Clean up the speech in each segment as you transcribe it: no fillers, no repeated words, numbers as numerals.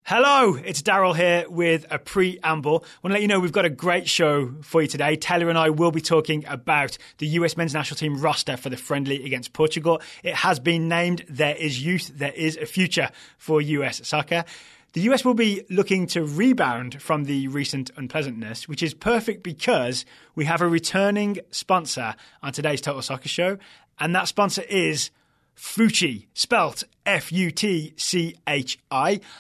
Hello, it's Daryl here with a preamble. I want to let you know we've got a great show for you today. Taylor and I will be talking about the US men's national team roster for the friendly against Portugal. It has been named There is Youth, There is a Future for US soccer. The US will be looking to rebound from the recent unpleasantness, which is perfect because we have a returning sponsor on today's Total Soccer Show, and that sponsor is Fucci, spelt F-U-T-C-H-I.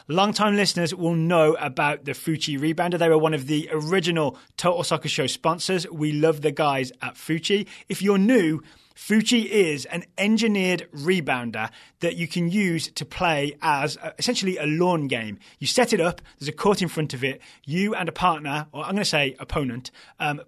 Long-time listeners will know about the Fucci Rebounder. They were one of the original Total Soccer Show sponsors. We love the guys at Fucci. If you're new, Fucci is an engineered rebounder that you can use to play as essentially a lawn game. You set it up, there's a court in front of it, you and a partner, or I'm going to say opponent,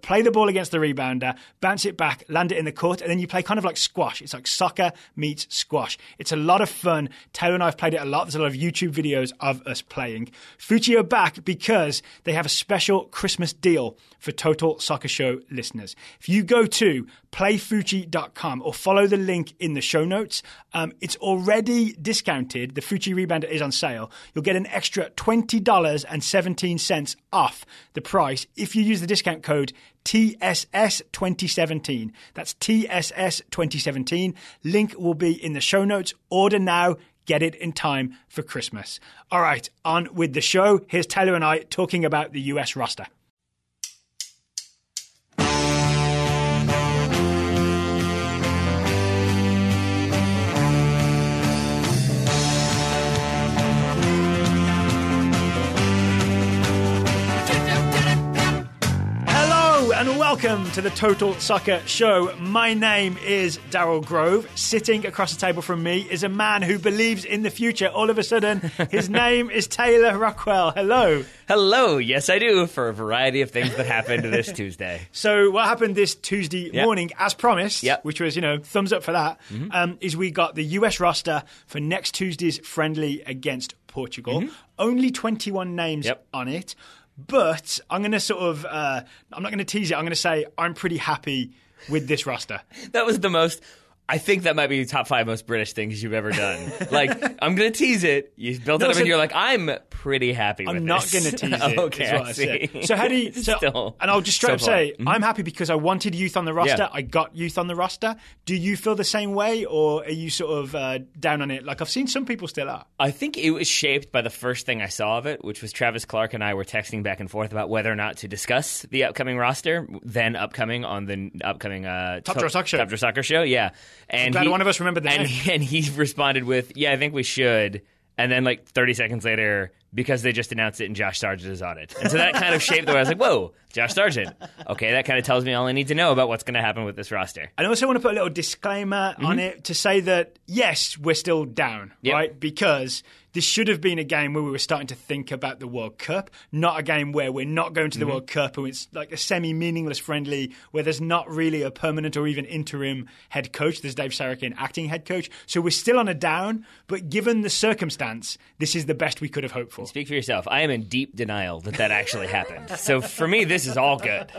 play the ball against the rebounder, bounce it back, land it in the court, and then you play kind of like squash. It's like soccer meets squash. It's a lot of fun. Taylor and I have played it a lot. There's a lot of YouTube videos of us playing. Fucci are back because they have a special Christmas deal for Total Soccer Show listeners. If you go to playfucci.com or follow the link in the show notes, it's already discounted. The Fucci Rebounder is on sale. You'll get an extra $20.17 off the price if you use the discount code TSS2017. That's TSS2017. Link will be in the show notes. Order now. Get it in time for Christmas. All right, on with the show. Here's Taylor and I talking about the US roster. And welcome to the Total Soccer Show. My name is Daryl Grove. Sitting across the table from me is a man who believes in the future all of a sudden. His name is Taylor Rockwell. Hello. Hello. Yes, I do, for a variety of things that happened this Tuesday. So what happened this Tuesday morning, as promised, which was, thumbs up for that, is we got the US roster for next Tuesday's friendly against Portugal. Only 21 names on it. But I'm going to sort of, I'm not going to tease it. I'm going to say I'm pretty happy with this roster. That was the most, I think that might be the top 5 most British things you've ever done. Like, I'm going to tease it. You built it up and you're like, I'm pretty happy with this. I'm not going to tease it, okay, is what I said. So how do you, and I'll just straight up say, I'm happy because I wanted youth on the roster. I got youth on the roster. Do you feel the same way, or are you sort of down on it? Like, I've seen some people still are. I think it was shaped by the first thing I saw of it, which was Travis Clark and I were texting back and forth about whether or not to discuss the upcoming roster, then upcoming on the upcoming Top Draw Soccer Show. Yeah. And I'm glad one of us remembered that. And he responded with, I think we should. And then like 30 seconds later, because they just announced it and Josh Sargent is on it. And so that kind of shaped the way I was like, whoa, Josh Sargent. Okay, that kind of tells me all I need to know about what's going to happen with this roster. I also want to put a little disclaimer on it to say that, yes, we're still down, right? Because this should have been a game where we were starting to think about the World Cup, not a game where we're not going to the World Cup and it's like a semi-meaningless friendly where there's not really a permanent or even interim head coach. There's Dave Sarakin, acting head coach. So we're still on a down, but given the circumstance, this is the best we could have hoped for. Speak for yourself. I am in deep denial that actually happened. So for me, this is all good.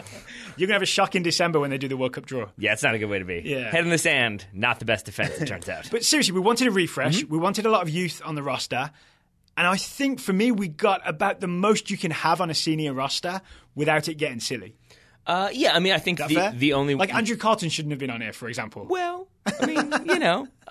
You're going to have a shock in December when they do the World Cup draw. Yeah, it's not a good way to be. Yeah. Head in the sand, not the best defense, it turns out. But seriously, we wanted a refresh. We wanted a lot of youth on the roster. And I think for me, we got about the most you can have on a senior roster without it getting silly. I mean, I think the only... Like Andrew Carlton shouldn't have been on here, for example. Well, I mean,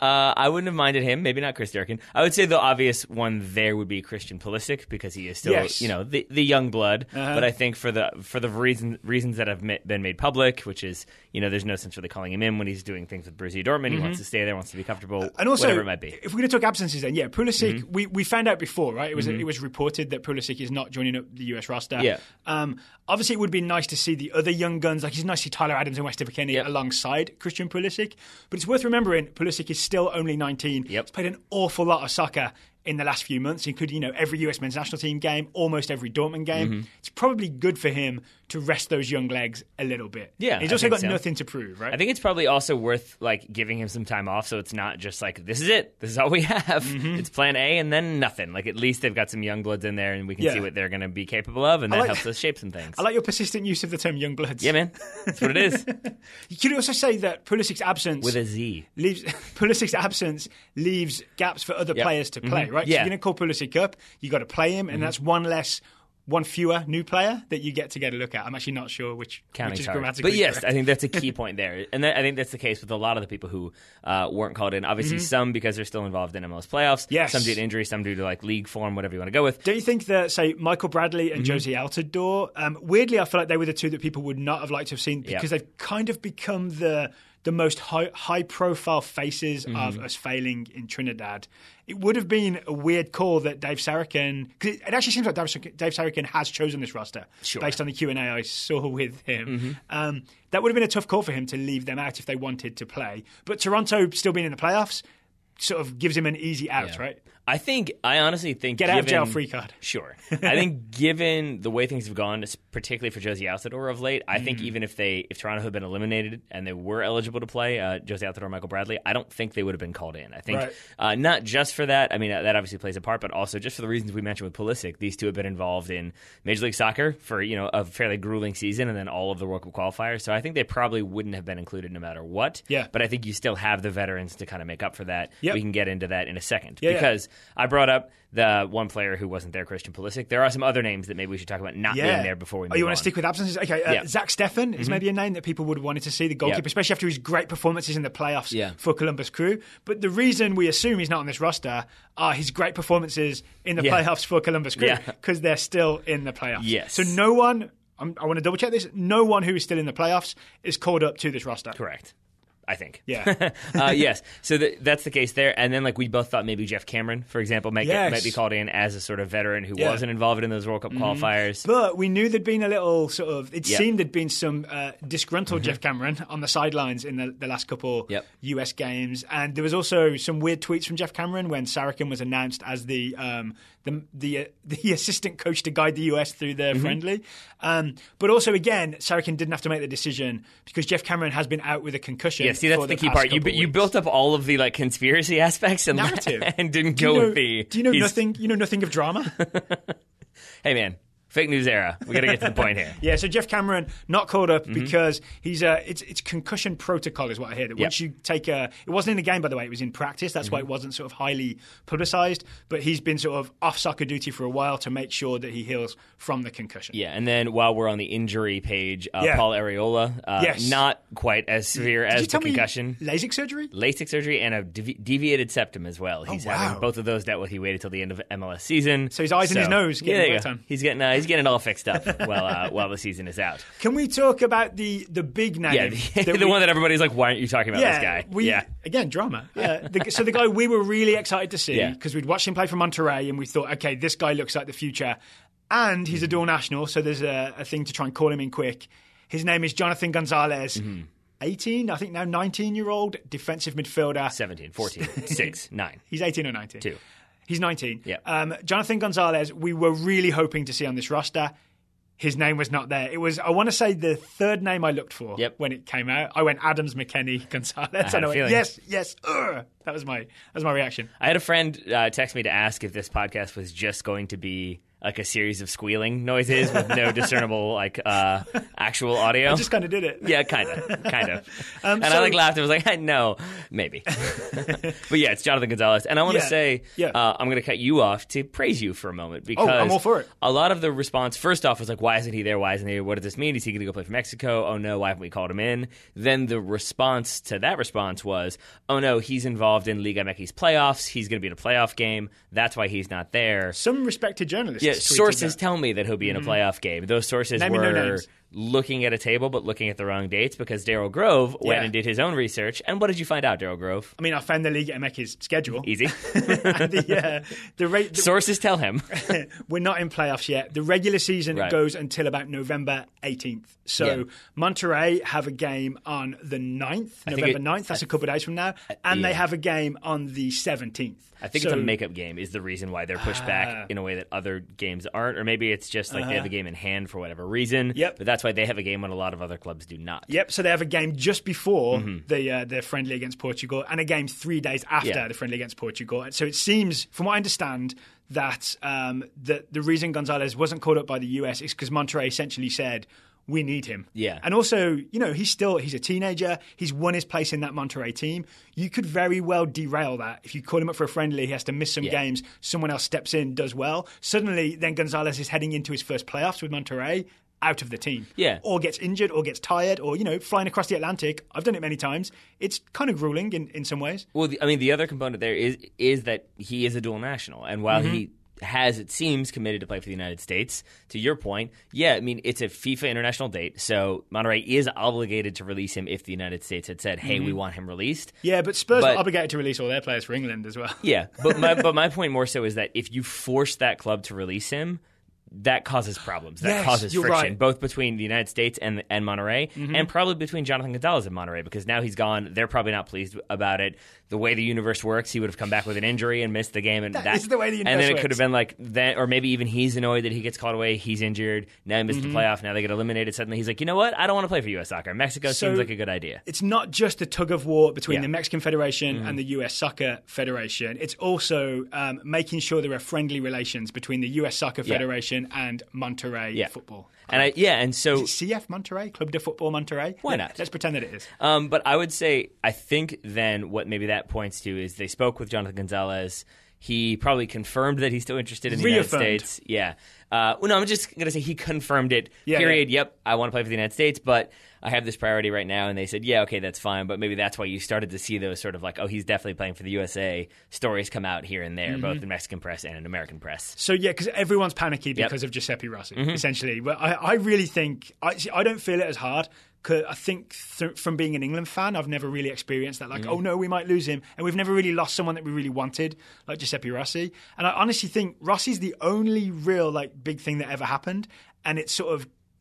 I wouldn't have minded him. Maybe not Chris Durkin. I would say the obvious one there would be Christian Pulisic because he is still, the young blood. But I think for the reasons that have been made public, which is, there's no sense really calling him in when he's doing things with Borussia Dortmund. He wants to stay there, wants to be comfortable, and also, whatever it might be. If we're going to talk absences then, Pulisic, we found out before, right? It was reported that Pulisic is not joining up the US roster. Yeah. Obviously, it would be nice to see the other young guns, like it's nice to see Tyler Adams and Weston McKennie alongside Christian Pulisic. But it's worth remembering, Pulisic is still only 19. He's played an awful lot of soccer in the last few months, including every US men's national team game, almost every Dortmund game. It's probably good for him to rest those young legs a little bit. Yeah, and he's also got nothing to prove, right? I think it's probably also worth giving him some time off, so it's not just like this is it, this is all we have. It's Plan A and then nothing. Like at least they've got some young bloods in there, and we can see what they're going to be capable of, and that helps us shape some things. I like your persistent use of the term young bloods. Yeah, man, that's what it is. You could also say that Pulisic's absence with a Z leaves gaps for other players to play, right? So you're going to call Pulisic up, you got to play him, and that's one fewer new player that you get a look at. I'm actually not sure which is grammatically But yes, correct. I think that's a key point there. And I think that's the case with a lot of the people who weren't called in. Obviously, some because they're still involved in MLS playoffs. Yes. Some due to injury, some due to like league form, whatever you want to go with. Don't you think that, say, Michael Bradley and Josie Altidore, weirdly, I feel like they were the two that people would not have liked to have seen because they've kind of become the most high-profile faces of us failing in Trinidad. It would have been a weird call that Dave Sarachan, because it actually seems like Dave Sarachan has chosen this roster based on the Q&A I saw with him. That would have been a tough call for him to leave them out if they wanted to play. But Toronto still being in the playoffs sort of gives him an easy out, right? I honestly think get out of jail free card. Sure. I think given the way things have gone, particularly for Josie Altidore of late, I think even if Toronto had been eliminated and they were eligible to play Josie Altidore, Michael Bradley, I don't think they would have been called in. I think not just for that. I mean, that obviously plays a part, but also just for the reasons we mentioned with Pulisic. These two have been involved in Major League Soccer for a fairly grueling season and then all of the World Cup qualifiers. So I think they probably wouldn't have been included no matter what. Yeah. But I think you still have the veterans to kind of make up for that. Yep. We can get into that in a second because I brought up the one player who wasn't there, Christian Pulisic. There are some other names that maybe we should talk about not being there before we move on. You want to stick with absences? Okay, Zach Steffen is maybe a name that people would have wanted to see, the goalkeeper, especially after his great performances in the playoffs for Columbus Crew. But the reason we assume he's not on this roster are his great performances in the playoffs for Columbus Crew because they're still in the playoffs. Yes. So no one, I want to double check this, no one who is still in the playoffs is called up to this roster. Correct. I think. Yeah. Yes. So that's the case there. And then we both thought maybe Jeff Cameron, for example, might be called in as a sort of veteran who wasn't involved in those World Cup qualifiers. But we knew there'd been a little seemed there'd been some disgruntled Jeff Cameron on the sidelines in the last couple US games. And there was also some weird tweets from Jeff Cameron when Sarachan was announced as the assistant coach to guide the US through the friendly. But also, again, Sarachan didn't have to make the decision because Jeff Cameron has been out with a concussion. Yeah, see, that's the key part. You built up all of the conspiracy aspects and narrative and didn't go with the. Do you know nothing? You know nothing of drama. Hey, man. Fake news era. We got to get to the point here. Yeah, so Jeff Cameron not called up because he's it's concussion protocol is what I hear. That once you take it wasn't in the game, by the way, it was in practice. That's why it wasn't sort of highly publicized. But he's been sort of off soccer duty for a while to make sure that he heals from the concussion. Yeah, and then while we're on the injury page, Paul Areola, not quite as severe as the concussion. LASIK surgery? LASIK surgery and a deviated septum as well. He's having both of those dealt with. He waited till the end of MLS season. So his eyes and his nose getting time. He's getting it all fixed up while the season is out. Can we talk about the big name? Yeah, the one that everybody's like, why aren't you talking about this guy? Again, drama. So the guy we were really excited to see because we'd watched him play for Monterrey and we thought, okay, this guy looks like the future. And he's a dual national, so there's a thing to try and call him in quick. His name is Jonathan Gonzalez. 18, I think now 19-year-old defensive midfielder. 17, 14, 6, 9. He's 18 or 19? 2. He's 19. Yeah. Jonathan Gonzalez, we were really hoping to see on this roster. His name was not there. It was, I want to say, the third name I looked for when it came out. I went Adams, McKennie, Gonzalez. And I went, yes. That was my reaction. I had a friend text me to ask if this podcast was just going to be like a series of squealing noises with no discernible actual audio. I just kind of did it. Yeah, kind of. And I laughed. I was like, no, maybe. But yeah, it's Jonathan Gonzalez. And I want to say, I'm going to cut you off to praise you for a moment because I'm all for it. A lot of the response, first off, was like, why isn't he there? Why isn't he there? What does this mean? Is he going to go play for Mexico? Oh no, why haven't we called him in? Then the response to that response was, oh no, he's involved in Liga MX playoffs. He's going to be in a playoff game. That's why he's not there. Some respected journalists. Yeah, sources tell me that he'll be in a playoff game. Those sources were looking at a table but looking at the wrong dates because Daryl Grove went and did his own research. And what did you find out, Daryl Grove? I mean, I found the Liga MX's schedule. Easy. the sources tell him. We're not in playoffs yet. The regular season goes until about November 18th. So Monterrey have a game on the 9th, November 9th. That's a couple of days from now. And they have a game on the 17th. I think it's a makeup game is the reason why they're pushed back in a way that other games aren't. Or maybe it's just like they have a game in hand for whatever reason. Yep. But that's why they have a game when a lot of other clubs do not. Yep, so they have a game just before the friendly against Portugal and a game 3 days after the friendly against Portugal. So it seems, from what I understand, that the reason Gonzalez wasn't called up by the US is because Monterrey essentially said, we need him. Yeah. And also, he's a teenager. He's won his place in that Monterrey team. You could very well derail that. If you call him up for a friendly, he has to miss some games. Someone else steps in, does well. Suddenly, then Gonzalez is heading into his first playoffs with Monterrey out of the team. Yeah. Or gets injured or gets tired or, flying across the Atlantic. I've done it many times. It's kind of grueling in some ways. Well, the other component there is that he is a dual national. And while he has, it seems, committed to play for the United States, to your point, it's a FIFA international date. So Monterrey is obligated to release him if the United States had said, hey, we want him released. Yeah, but Spurs are obligated to release all their players for England as well. Yeah, but my point more so is that if you force that club to release him, that causes problems. That causes friction, right. Both between the United States and Monterrey, and probably between Jonathan Gonzalez and Monterrey, because now he's gone. They're probably not pleased about it. The way the universe works, he would have come back with an injury and missed the game. And that is the way the universe works. And then it works. could have been like that, or maybe even he's annoyed that he gets called away. He's injured. Now he missed the playoff. Now they get eliminated. Suddenly he's like, you know what? I don't want to play for U.S. Soccer. Mexico seems like a good idea. It's not just a tug of war between the Mexican Federation and the U.S. Soccer Federation. It's also making sure there are friendly relations between the U.S. Soccer Federation and Monterrey football. And so is it CF Monterrey, Club de Football Monterrey. Why not? Let's pretend that it is. But I would say, I think then what maybe that points to is they spoke with Jonathan Gonzalez. He probably confirmed that he's still interested in the United States. Yeah. No, I'm just going to say he confirmed it. Period. Yep, I want to play for the United States, but I have this priority right now. And they said, yeah, okay, that's fine. But maybe that's why you started to see those sort of like, oh, he's definitely playing for the USA stories come out here and there, both in Mexican press and in American press. So, because everyone's panicky because of Giuseppe Rossi, essentially. But I really think, I don't feel it as hard. Cause I think from being an England fan, I've never really experienced that. Like, oh no, we might lose him. And we've never really lost someone that we really wanted, like Giuseppe Rossi. And I honestly think Rossi's the only real big thing that ever happened. And it's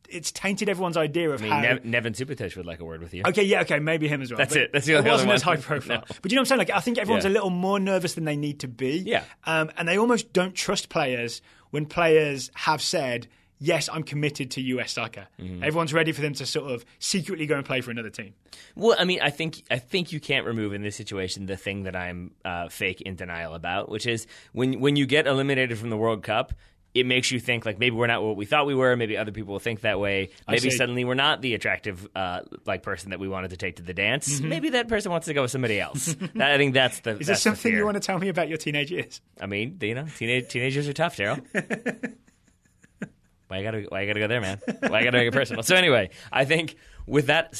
it's tainted everyone's idea of how... Nevin Subotic would like a word with you. Okay, maybe him as well. That's it. That's the only It wasn't other as high profile. No. But you know what I'm saying? I think everyone's a little more nervous than they need to be. Yeah. And they almost don't trust players when players have said, yes, I'm committed to US soccer. Everyone's ready for them to sort of secretly go and play for another team. Well, I think you can't remove in this situation the thing that I'm fake in denial about, which is when you get eliminated from the World Cup, it makes you think maybe we're not what we thought we were. Maybe other people will think that way. Maybe suddenly we're not the attractive person that we wanted to take to the dance. Maybe that person wants to go with somebody else. I think that's the. Is there something you want to tell me about your teenage years? Teenagers are tough, Daryl. Why you gotta go there, man? Why you gotta make it personal? So anyway, I think with that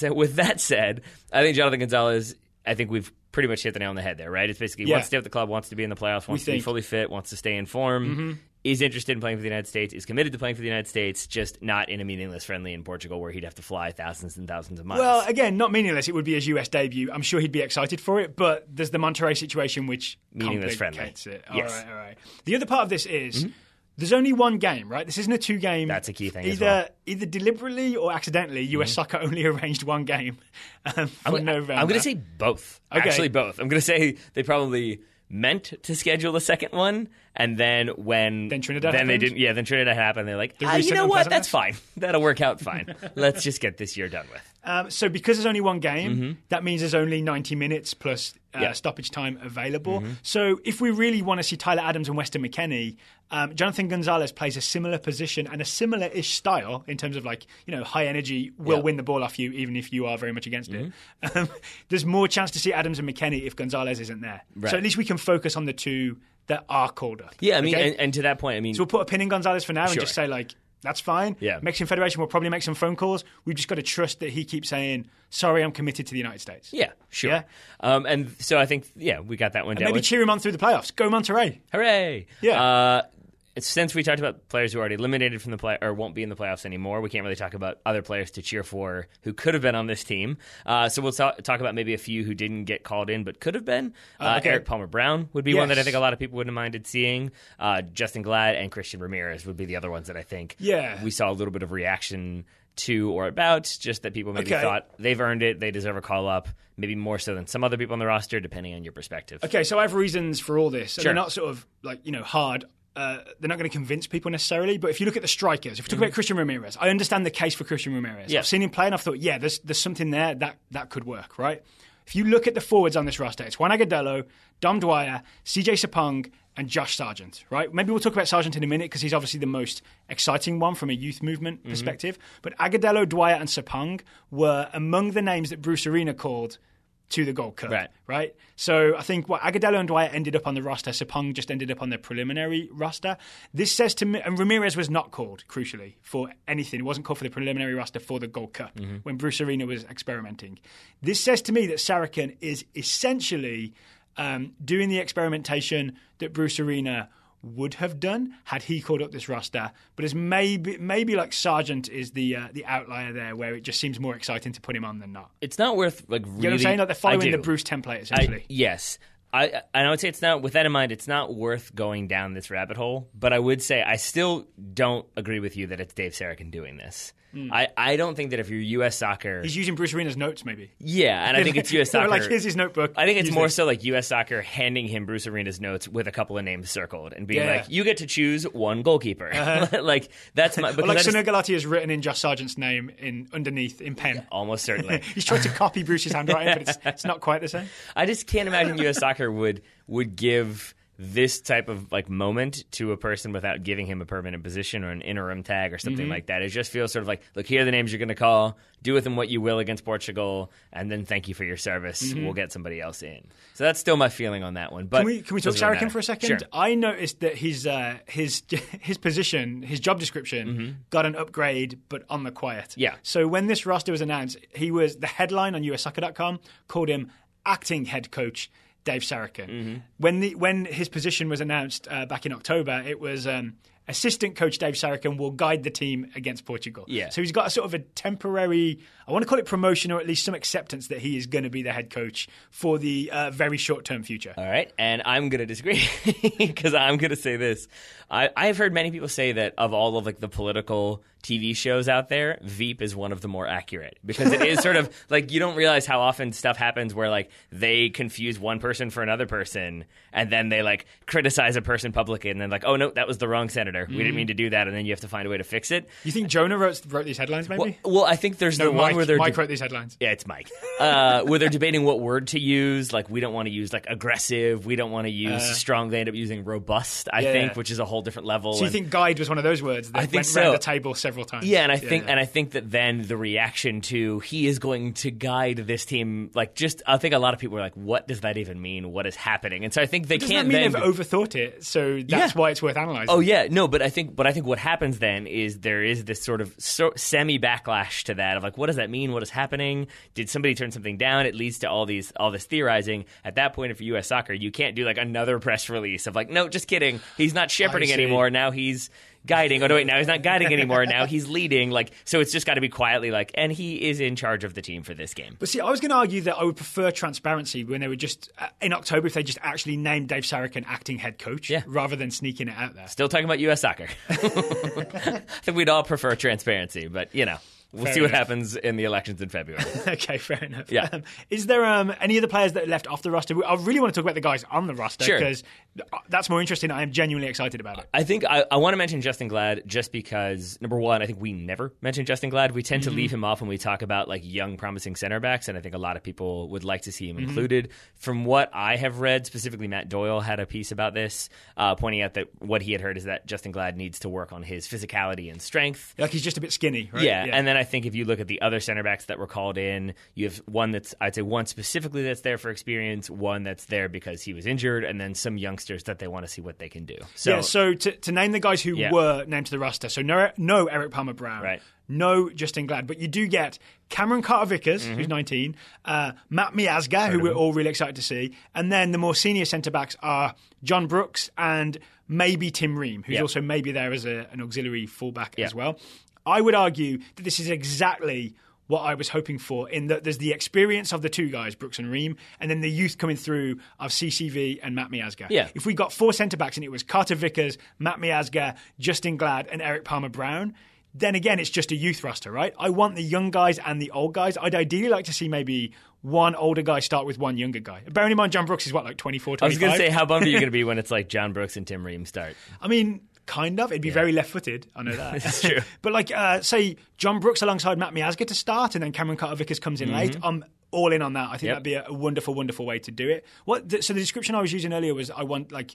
said, I think Jonathan Gonzalez, I think we've pretty much hit the nail on the head there, right? It's basically wants to stay with the club, wants to be in the playoffs, wants to be fully fit, wants to stay in form, is interested in playing for the United States, is committed to playing for the United States, just not in a meaningless friendly in Portugal where he'd have to fly thousands and thousands of miles. Well, again, not meaningless. It would be his US debut. I'm sure he'd be excited for it, but there's the Monterrey situation which meaningless complicates friendly. it. All right. The other part of this is... There's only one game, right? This isn't a two-game. That's a key thing either, as well. Either deliberately or accidentally, US Soccer only arranged one game for November. I'm going to say both. Okay. Actually, both. I'm going to say they probably meant to schedule a second one, and then Trinidad happened? they didn't. Yeah, then Trinidad happened. They're like, you know what? That's fine. That'll work out fine. Let's just get this year done with. So because there's only one game, that means there's only 90 minutes plus stoppage time available. So if we really want to see Tyler Adams and Weston McKennie, Jonathan Gonzalez plays a similar position and a similar-ish style in terms of high energy, will win the ball off you even if you are very much against it. There's more chance to see Adams and McKennie if Gonzalez isn't there. Right. So at least we can focus on the two that are called up. Yeah, and to that point, so we'll put a pin in Gonzalez for now and just say that's fine. Yeah. Mexican Federation will probably make some phone calls. We've just got to trust that he keeps saying, sorry, I'm committed to the United States. Yeah, sure. Yeah? And so I think, we got that one down. Maybe cheer him on through the playoffs. Go Monterrey. Hooray. Yeah. Since we talked about players who are already eliminated from the play or won't be in the playoffs anymore, we can't really talk about other players to cheer for who could have been on this team. So we'll talk about maybe a few who didn't get called in but could have been. Eric Palmer-Brown would be one that I think a lot of people wouldn't have minded seeing. Justin Glad and Christian Ramirez would be the other ones that I think we saw a little bit of reaction to or about, just that people maybe thought they've earned it, they deserve a call-up, maybe more so than some other people on the roster, depending on your perspective. Okay, so I have reasons for all this. And Sure. they're not sort of hard. They're not going to convince people necessarily, but if you look at the strikers, if we talk about Christian Ramirez, I understand the case for Christian Ramirez. Yeah. I've seen him play and I've thought, there's something there that could work, right? if you look at the forwards on this roster, it's Juan Agudelo, Dom Dwyer, CJ Sapong, and Josh Sargent, right? Maybe we'll talk about Sargent in a minute because he's obviously the most exciting one from a youth movement perspective. But Agudelo, Dwyer, and Sapong were among the names that Bruce Arena called to the Gold Cup, right? So I think Agudelo and Dwyer ended up on the roster. Sapong just ended up on the preliminary roster. This says to me, and Ramirez was not called, crucially, for anything. It wasn't called for the preliminary roster for the Gold Cup when Bruce Arena was experimenting. This says to me that Saracen is essentially doing the experimentation that Bruce Arena would have done had he called up this roster, but as maybe like Sargent is the outlier there, where it just seems more exciting to put him on than not. It's not worth like really. You know what I'm saying? Like they're following the Bruce template essentially. Yes. I would say it's not, with that in mind, it's not worth going down this rabbit hole, but I would say I still don't agree with you that it's Dave Saracen doing this. I don't think that if you're U.S. Soccer... He's using Bruce Arena's notes, maybe. Yeah, and I think it's U.S. Soccer... like, here's his notebook. I think it's more so like U.S. Soccer handing him Bruce Arena's notes with a couple of names circled and being like, you get to choose one goalkeeper. Like, that's my... Or like Sunil Gulati has written in Josh Sargent's name underneath in pen. Almost certainly. He's trying to copy Bruce's handwriting, but it's not quite the same. I just can't imagine U.S. Soccer would give this type of like moment to a person without giving him a permanent position or an interim tag or something like that. It just feels sort of like, look, here are the names you're going to call. Do with them what you will against Portugal, and then thank you for your service. We'll get somebody else in. So that's still my feeling on that one. But can we talk Saracen for a second? Sure. I noticed that his position, his job description, got an upgrade, but on the quiet. Yeah. So when this roster was announced, the headline on USSoccer.com called him acting head coach Dave Saracen. When his position was announced back in October, it was assistant coach Dave Saracen will guide the team against Portugal. Yeah. So he's got a sort of a temporary, I want to call it promotion, or at least some acceptance that he is going to be the head coach for the very short-term future. All right, and I'm going to disagree because I'm going to say this. I've heard many people say that of all of like the political TV shows out there, Veep is one of the more accurate because it is sort of like you don't realize how often stuff happens where like they confuse one person for another person and then they like criticize a person publicly and then like, oh no, that was the wrong senator. We didn't mean to do that, and then you have to find a way to fix it. You think Jonah wrote these headlines maybe? Well, I think there's the one where Mike wrote these headlines. Yeah, it's Mike. Where they're debating what word to use. Like we don't want to use like aggressive. We don't want to use strong. They end up using robust, I think, which is a whole different level. So you think guide was one of those words that went around the table several times? Yeah, and I think that then the reaction to he is going to guide this team, like just I think a lot of people were like, what does that even mean? What is happening? And so I think they can't. Doesn't that mean they've overthought it? So that's why it's worth analyzing. Oh yeah, no, but I think what happens then is there is this sort of semi backlash to that of like, what does that mean? What is happening? Did somebody turn something down? It leads to all this theorizing. At that point, for U.S. Soccer, you can't do like another press release of like, no, just kidding. He's not shepherding anymore. Now he's guiding. Oh no, wait, now he's not guiding anymore. Now he's leading. Like, so it's just got to be quietly like, and he is in charge of the team for this game. But see, I was going to argue that I would prefer transparency when they were just in October if they just actually named Dave Saracen acting head coach, rather than sneaking it out there. Still talking about U.S. Soccer. I think we'd all prefer transparency, but you know. We'll see what happens in the elections in February. Okay, fair enough. Yeah. Is there any other players that are left off the roster? I really want to talk about the guys on the roster because that's more interesting. I am genuinely excited about it. I think I want to mention Justin Glad just because, number one, I think we never mention Justin Glad. We tend to leave him off when we talk about like young, promising center backs, and I think a lot of people would like to see him included. From what I have read, specifically Matt Doyle had a piece about this, pointing out that what he had heard is that Justin Glad needs to work on his physicality and strength. Like he's just a bit skinny, right? Yeah, and then I think if you look at the other center backs that were called in, you have one that's, I'd say one specifically that's there for experience, one that's there because he was injured, and then some youngsters that they want to see what they can do. So, so to name the guys who were named to the roster, so no Eric Palmer-Brown, right. No Justin Glad, but you do get Cameron Carter-Vickers, who's 19, Matt Miazga, who we're all really excited to see, and then the more senior centre-backs are John Brooks and maybe Tim Ream, who's also maybe there as an auxiliary fullback as well. I would argue that this is exactly what I was hoping for, in that there's the experience of the two guys, Brooks and Ream, and then the youth coming through of CCV and Matt Miazga. Yeah. If we got four centre-backs and it was Carter-Vickers, Matt Miazga, Justin Glad, and Eric Palmer-Brown, then again, it's just a youth roster, right? I want the young guys and the old guys. I'd ideally like to see maybe one older guy start with one younger guy. Bearing in mind, John Brooks is what, like 24, 25? I was going to say, how bummed are you going to be when it's like John Brooks and Tim Ream start? I mean, kind of. It'd be very left-footed. I know that. It's true. But like, say, John Brooks alongside Matt Miazga to start, and then Cameron Carter-Vickers comes in late. I'm all in on that. I think that'd be a wonderful, wonderful way to do it. So the description I was using earlier was I want like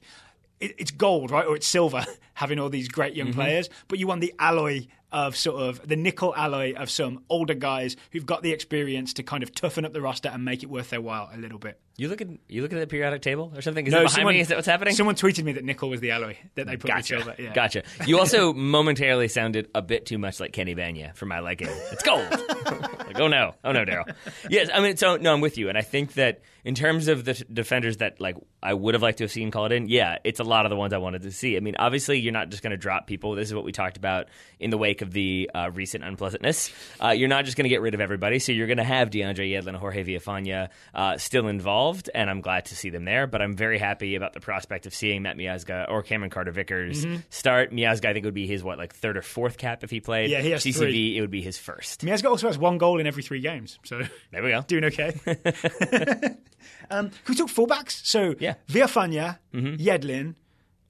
it's gold, right, or it's silver, having all these great young players, but you want the alloy of sort of the nickel alloy of some older guys who've got the experience to kind of toughen up the roster and make it worth their while a little bit. You look at the periodic table or something? Is it behind me? Is that what's happening? Someone tweeted me that nickel was the alloy that they put with silver. Yeah. Gotcha. You also momentarily sounded a bit too much like Kenny Banya for my liking. It's gold. Like, oh no, Daryl. Yes, I mean, so no, I'm with you, and I think that in terms of the defenders that like I would have liked to have seen called in, yeah, it's a lot of the ones I wanted to see. I mean, obviously, you're not just going to drop people. This is what we talked about in the wake of the recent unpleasantness. You're not just going to get rid of everybody, so you're going to have DeAndre Yedlin and Jorge Villafana still involved, and I'm glad to see them there. But I'm very happy about the prospect of seeing Matt Miazga or Cameron Carter-Vickers start. Miazga, I think, would be his third or fourth cap if he played. Yeah, he has CCV, 3. It would be his first. Miazga also has 1 goal in every 3 games, so there we go. Doing okay. Can we talk fullbacks? So Villafana, Yedlin,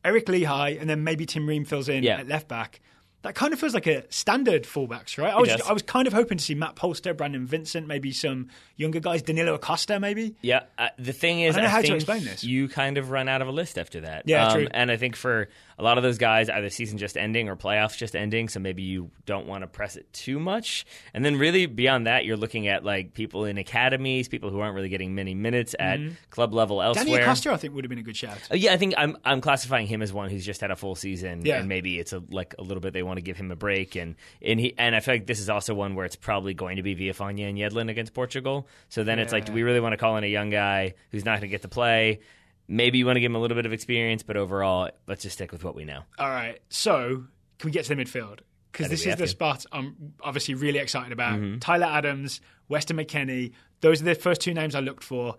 Eric Lehigh, and then maybe Tim Ream fills in at left back. That kind of feels like a standard fullbacks, right? I was kind of hoping to see Matt Polster, Brandon Vincent, maybe some younger guys, Danilo Acosta, maybe. Yeah, the thing is, I don't know how think to explain this. You kind of run out of a list after that. Yeah, true. And I think for a lot of those guys, either season just ending or playoffs just ending, so maybe you don't want to press it too much. And then really beyond that, you're looking at like people in academies, people who aren't really getting many minutes at club level elsewhere. Danny Acosta, I think, would have been a good shout. Yeah, I think I'm classifying him as one who's just had a full season, and maybe it's a little bit they want to give him a break. And I feel like this is also one where it's probably going to be Villafana and Yedlin against Portugal. So then it's like, do we really want to call in a young guy who's not going to get to play? Maybe you want to give him a little bit of experience, but overall, let's just stick with what we know. All right. So can we get to the midfield? Because this is the spot I'm obviously really excited about. Tyler Adams, Weston McKennie, those are the first 2 names I looked for.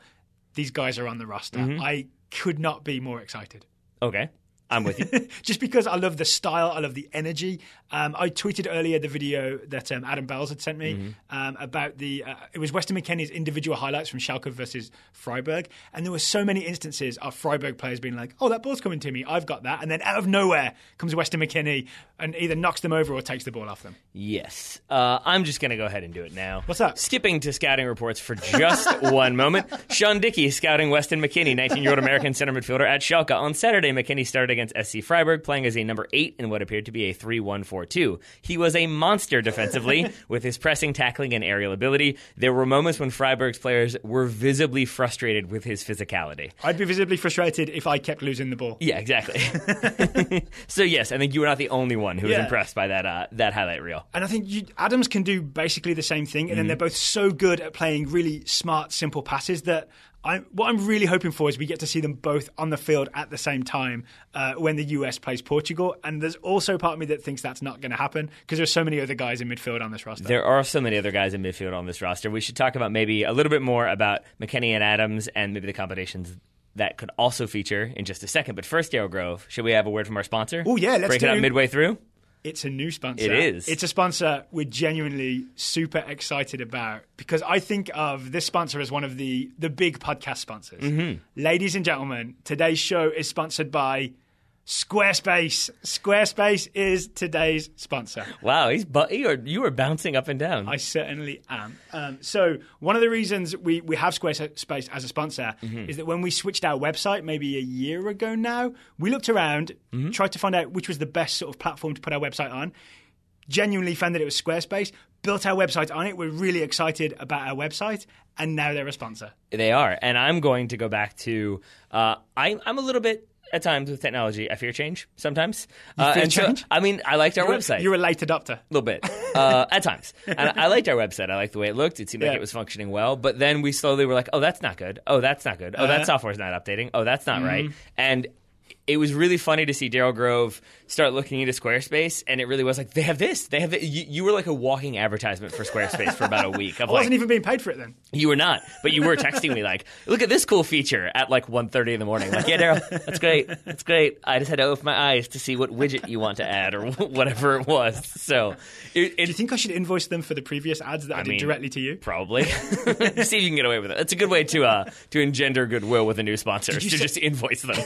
These guys are on the roster. I could not be more excited. Okay. I'm with you. Just because I love the style, I love the energy. I tweeted earlier the video that Adam Bells had sent me about it was Weston McKennie's individual highlights from Schalke versus Freiburg. And there were so many instances of Freiburg players being like, oh, that ball's coming to me, I've got that. And then out of nowhere comes Weston McKennie and either knocks them over or takes the ball off them. Yes. I'm just going to go ahead and do it now. What's up? Skipping to scouting reports for just one moment. Sean Dickey scouting Weston McKennie, 19-year-old American center midfielder at Schalke. On Saturday, McKennie started against SC Freiburg, playing as a number 8 in what appeared to be a 3-1-4-2. He was a monster defensively with his pressing, tackling, and aerial ability. There were moments when Freiburg's players were visibly frustrated with his physicality. I'd be visibly frustrated if I kept losing the ball. Yeah, exactly. So yes, I think you were not the only one who was impressed by that highlight reel. And I think Adams can do basically the same thing, and then they're both so good at playing really smart, simple passes that what I'm really hoping for is we get to see them both on the field at the same time when the US plays Portugal. And there's also part of me that thinks that's not going to happen because there's so many other guys in midfield on this roster. There are so many other guys in midfield on this roster. We should talk about maybe a little bit more about McKennie and Adams and maybe the combinations that could also feature in just a second. But first, Daryl Grove, should we have a word from our sponsor? Oh, yeah, let's break it up midway through. It's a new sponsor. It is. It's a sponsor we're genuinely super excited about because I think of this sponsor as one of the big podcast sponsors. Ladies and gentlemen, today's show is sponsored by Squarespace. Squarespace is today's sponsor. Wow, you are bouncing up and down. I certainly am. So one of the reasons we have Squarespace as a sponsor is that when we switched our website maybe a year ago now, we looked around, tried to find out which was the best sort of platform to put our website on, genuinely found that it was Squarespace, built our website on it. We're really excited about our website, and now they're a sponsor. They are, and I'm going to go back to I'm a little bit at times with technology, I fear change sometimes. Change? So, I mean, I liked our website. You're a late adopter. A little bit. At times. And I liked our website. I liked the way it looked. It seemed like it was functioning well. But then we slowly were like, oh, that's not good. Oh, that's not good. Oh, that software's not updating. Oh, that's not right. And it was really funny to see Daryl Grove start looking into Squarespace, and it really was like, they have this. They have this. You were like a walking advertisement for Squarespace for about a week. I wasn't even being paid for it then. You were not, but you were texting me like, look at this cool feature at like 1:30 in the morning. Like, yeah, Daryl, that's great. That's great. I just had to open my eyes to see what widget you want to add or whatever it was. So, do you think I should invoice them for the previous ads that I did directly to you? Probably. See if you can get away with it. It's a good way to engender goodwill with a new sponsor, just invoice them.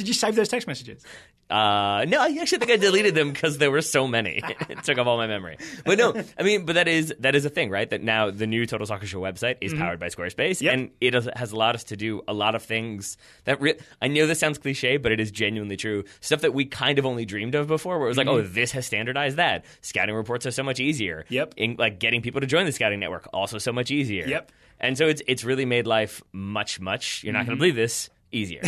Did you save those text messages? No, I actually think I deleted them because there were so many. It took up all my memory. But no, I mean, but that is a thing, right? That now the new Total Soccer Show website is powered by Squarespace, and it has allowed us to do a lot of things that I know this sounds cliche, but it is genuinely true. Stuff that we kind of only dreamed of before, where it was like, oh, this has standardized that. Scouting reports are so much easier. Yep. Like getting people to join the scouting network also so much easier. Yep. And so it's really made life much, you're not going to believe this, easier.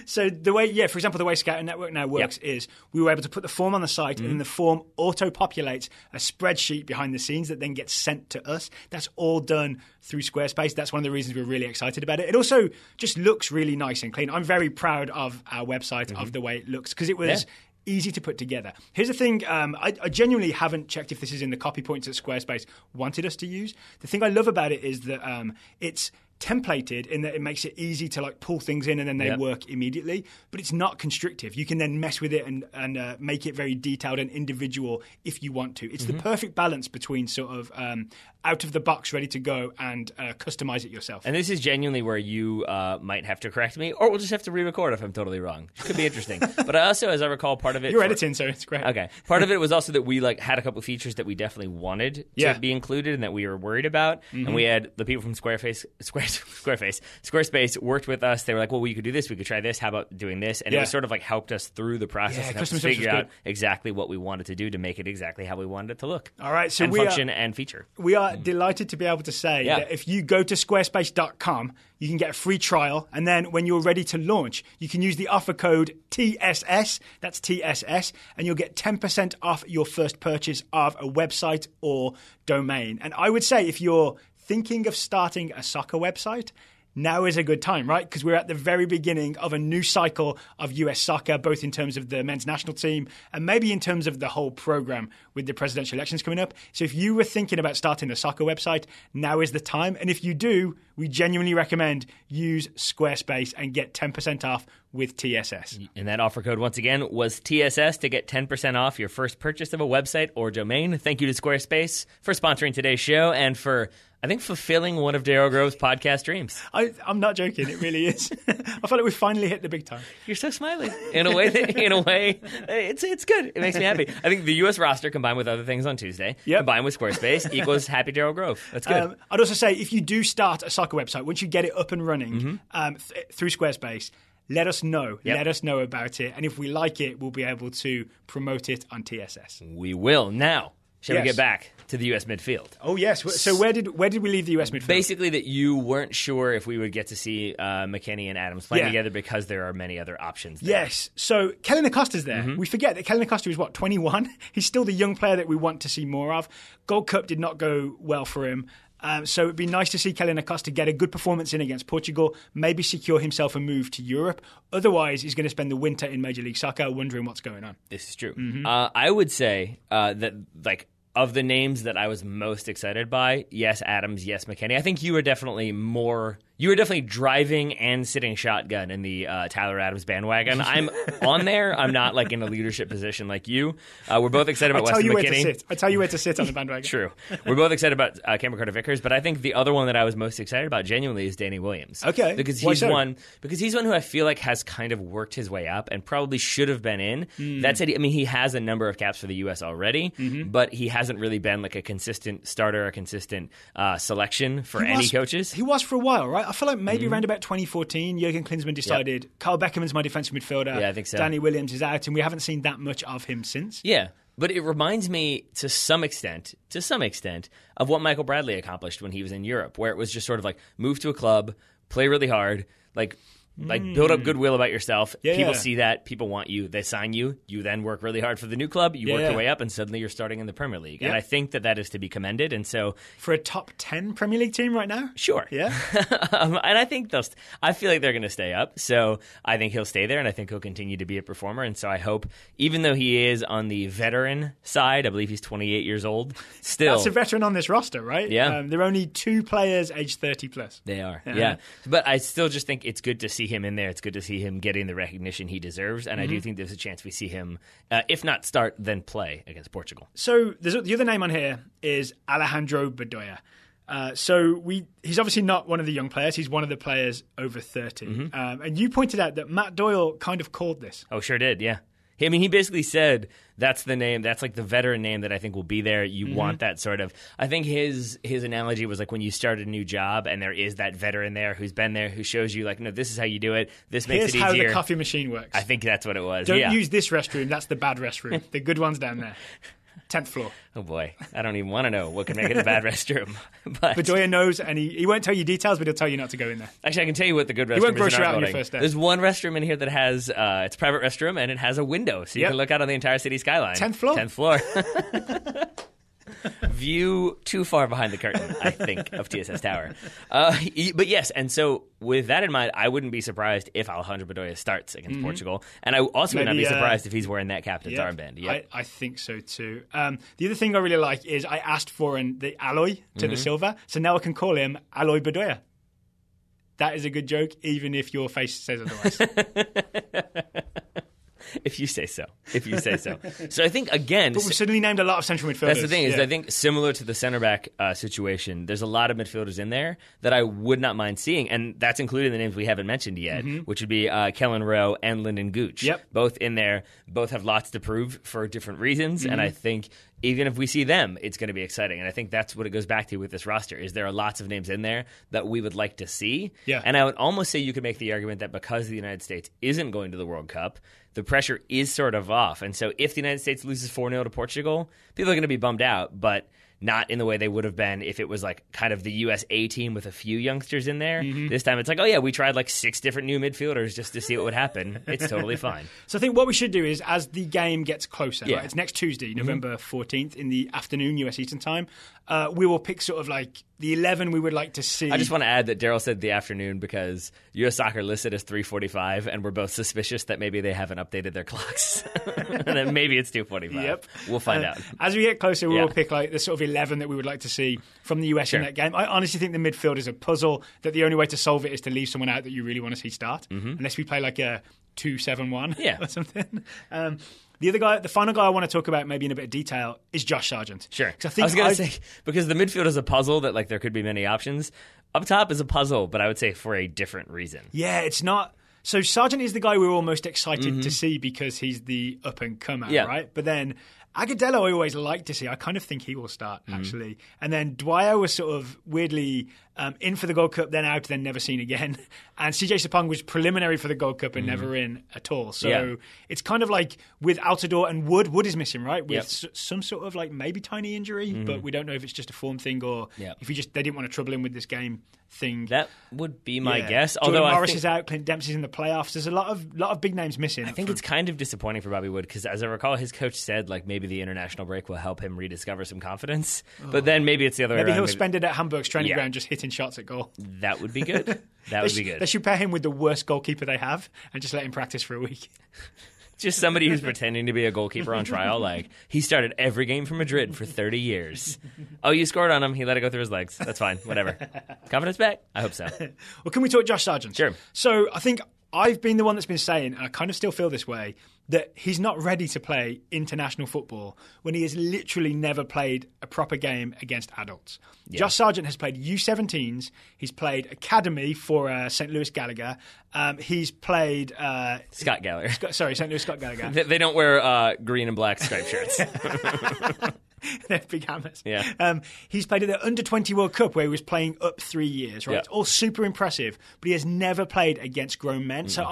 So for example, the way Scouting Network now works is we were able to put the form on the site and then the form auto-populates a spreadsheet behind the scenes that then gets sent to us. That's all done through Squarespace. That's one of the reasons we're really excited about it. It also just looks really nice and clean. I'm very proud of our website, of the way it looks, because it was easy to put together. Here's the thing, I genuinely haven't checked if this is in the copy points that Squarespace wanted us to use. The thing I love about it is that it's templated in that it makes it easy to like pull things in and then they work immediately, but it's not constrictive. You can then mess with it and make it very detailed and individual if you want to. It's the perfect balance between sort of out of the box, ready to go, and customize it yourself. And this is genuinely where you might have to correct me, or we'll just have to re-record if I'm totally wrong. It could be interesting. But I also, as I recall, part of it... You're editing, so it's great. Okay. Part of it was also that we had a couple of features that we definitely wanted to be included and that we were worried about. And we had the people from Squarespace worked with us. They were like, well, we could do this. We could try this. How about doing this? And it was sort of like helped us through the process and helped us figure out exactly what we wanted to do to make it exactly how we wanted it to look. All right. So and function and feature. We are delighted to be able to say that if you go to squarespace.com, you can get a free trial. And then when you're ready to launch, you can use the offer code TSS. That's TSS. And you'll get 10% off your first purchase of a website or domain. And I would say if you're thinking of starting a soccer website, now is a good time, right? Because we're at the very beginning of a new cycle of US soccer, both in terms of the men's national team and maybe in terms of the whole program with the presidential elections coming up. So if you were thinking about starting a soccer website, now is the time. And if you do, we genuinely recommend use Squarespace and get 10% off with TSS. And that offer code, once again, was TSS to get 10% off your first purchase of a website or domain. Thank you to Squarespace for sponsoring today's show and for, I think, fulfilling one of Daryl Grove's podcast dreams. I'm not joking. It really is. I feel like we finally hit the big time. You're so smiley. In a way, it's good. It makes me happy. I think the U.S. roster combined with other things on Tuesday, combined with Squarespace, equals happy Daryl Grove. That's good. I'd also say if you do start a soccer website, once you get it up and running through Squarespace, let us know. Let us know about it. And if we like it, we'll be able to promote it on TSS. We will. Now, shall we get back to the U.S. midfield? Oh, yes. So where did we leave the U.S. midfield? Basically that you weren't sure if we would get to see McKennie and Adams playing together because there are many other options there. Yes. So Kellen Acosta's there. We forget that Kellen Acosta is, 21? He's still the young player that we want to see more of. Gold Cup did not go well for him. So it'd be nice to see Kellen Acosta get a good performance in against Portugal, maybe secure himself a move to Europe. Otherwise, he's going to spend the winter in Major League Soccer wondering what's going on. This is true. I would say that, of the names that I was most excited by, yes, Adams, yes, McKennie. I think you were definitely driving and sitting shotgun in the Tyler Adams bandwagon. I'm on there. I'm not in a leadership position like you. We're both excited about Weston McKennie. I tell you where to sit on the bandwagon. True. We're both excited about Cameron Carter-Vickers, but I think the other one that I was most excited about genuinely is Danny Williams. Okay. Because he's one who I feel like has kind of worked his way up and probably should have been in. That said, he has a number of caps for the U.S. already, but he hasn't really been a consistent starter, a consistent selection for any coaches. He was for a while, right? I feel like maybe around about 2014, Jurgen Klinsmann decided Carl Beckerman's my defensive midfielder. Yeah, I think so. Danny Williams is out, and we haven't seen that much of him since. Yeah, but it reminds me to some extent, of what Michael Bradley accomplished when he was in Europe, where it was just sort of move to a club, play really hard, build up goodwill about yourself. People see that. People want you. They sign you. You then work really hard for the new club. You work your way up, and suddenly you're starting in the Premier League. And I think that is to be commended. And so, for a top 10 Premier League team right now? Sure. Yeah. And I think I feel like they're going to stay up. So I think he'll stay there, and I think he'll continue to be a performer. And so I hope, even though he is on the veteran side, I believe he's 28 years old, still. That's a veteran on this roster, right? Yeah. There are only 2 players aged 30 plus. They are. Yeah. But I still just think it's good to see him in there. It's good to see him getting the recognition he deserves, and I do think there's a chance we see him, if not start, then play against Portugal. So the other name on here is Alejandro Bedoya. He's obviously not one of the young players. He's one of the players over 30. And you pointed out that Matt Doyle kind of called this. Oh, sure did, yeah. I mean, he basically said that's the name, that's like the veteran name that I think will be there. You want that sort of, I think his analogy was like when you start a new job and there is that veteran there who's been there, who shows you like, no, this is how you do it. This makes it easier. Here's how the coffee machine works. I think that's what it was. Don't use this restroom. That's the bad restroom. The good one's down there. 10th floor. Oh, boy. I don't even want to know what can make it a bad restroom. But Bedoya knows, and he won't tell you details, but he'll tell you not to go in there. Actually, I can tell you what the good restroom is. He won't gross you out on your first day. There's one restroom in here that has, it's a private restroom, and it has a window, so you can look out on the entire city skyline. 10th floor? 10th floor. View too far behind the curtain, I think, of TSS Tower. But yes, and so with that in mind, I wouldn't be surprised if Alejandro Bedoya starts against Portugal. And I also would not be surprised if he's wearing that captain's armband. Yep. I think so too. The other thing I really like is I asked for the alloy to the silver, so now I can call him Alloy Bedoya. That is a good joke, even if your face says otherwise. If you say so. So I think, again... But we've suddenly named a lot of central midfielders. That's the thing, is I think similar to the center back situation, there's a lot of midfielders in there that I would not mind seeing, and that's including the names we haven't mentioned yet, which would be Kellen Rowe and Lyndon Gooch. Yep. Both in there, both have lots to prove for different reasons, and I think even if we see them, it's going to be exciting. And I think that's what it goes back to with this roster, is there are lots of names in there that we would like to see. Yeah. And I would almost say you could make the argument that because the United States isn't going to the World Cup, the pressure is sort of off. And so if the United States loses 4-0 to Portugal, people are going to be bummed out, but not in the way they would have been if it was like kind of the USA team with a few youngsters in there. This time it's like, oh yeah, we tried like 6 different new midfielders just to see what would happen. It's totally fine. So I think what we should do is, as the game gets closer, right, it's next Tuesday, November 14th in the afternoon, US Eastern Time, we will pick sort of like the 11 we would like to see. I just want to add that Daryl said the afternoon because US Soccer listed as 3:45, and we're both suspicious that maybe they haven't updated their clocks. And then maybe it's 2:45. Yep. We'll find out. As we get closer, we will pick like the sort of 11 that we would like to see from the US in that game. I honestly think the midfield is a puzzle that the only way to solve it is to leave someone out that you really want to see start, unless we play like a 2-7-1 or something. The other guy, the final guy I want to talk about maybe in a bit of detail is Josh Sargent. Sure. I was going to say, because the midfield is a puzzle that like there could be many options. Up top is a puzzle, but I would say for a different reason. Yeah, it's not. So Sargent is the guy we're almost excited to see because he's the up-and-comer, right? But then Agudelo I always like to see. I kind of think he will start, actually. And then Dwyer was sort of weirdly in for the Gold Cup, then out, then never seen again. And CJ Sapong was preliminary for the Gold Cup and never in at all. So it's kind of like with Altidore and Wood. Wood is missing, right? With some sort of like maybe tiny injury, but we don't know if it's just a form thing or if they didn't want to trouble him with this game thing. That would be my guess. Jordan Although Morris is out, Clint Dempsey's in the playoffs. There's a lot of big names missing. I think it's kind of disappointing for Bobby Wood because, as I recall, his coach said like maybe the international break will help him rediscover some confidence. But then maybe it's the other way around. Maybe he'll spend it at Hamburg's training ground just hitting shots at goal. That would be good. They should pair him with the worst goalkeeper they have and just let him practice for a week. Just somebody who's pretending to be a goalkeeper on trial. Like, he started every game for Madrid for 30 years. Oh, you scored on him. He let it go through his legs. That's fine. Whatever. Confidence back? I hope so. Well, can we talk Josh Sargent? Sure. So I think I've been the one that's been saying, and I kind of still feel this way, that he's not ready to play international football when he has literally never played a proper game against adults. Yeah. Josh Sargent has played U17s. He's played academy for St. Louis Gallagher. He's played... Scott Gallagher. St. Louis Scott Gallagher. They don't wear green and black striped shirts. They're big hammers. Yeah. He's played at the Under-20 World Cup where he was playing up 3 years. Right, It's all super impressive, but he has never played against grown men. So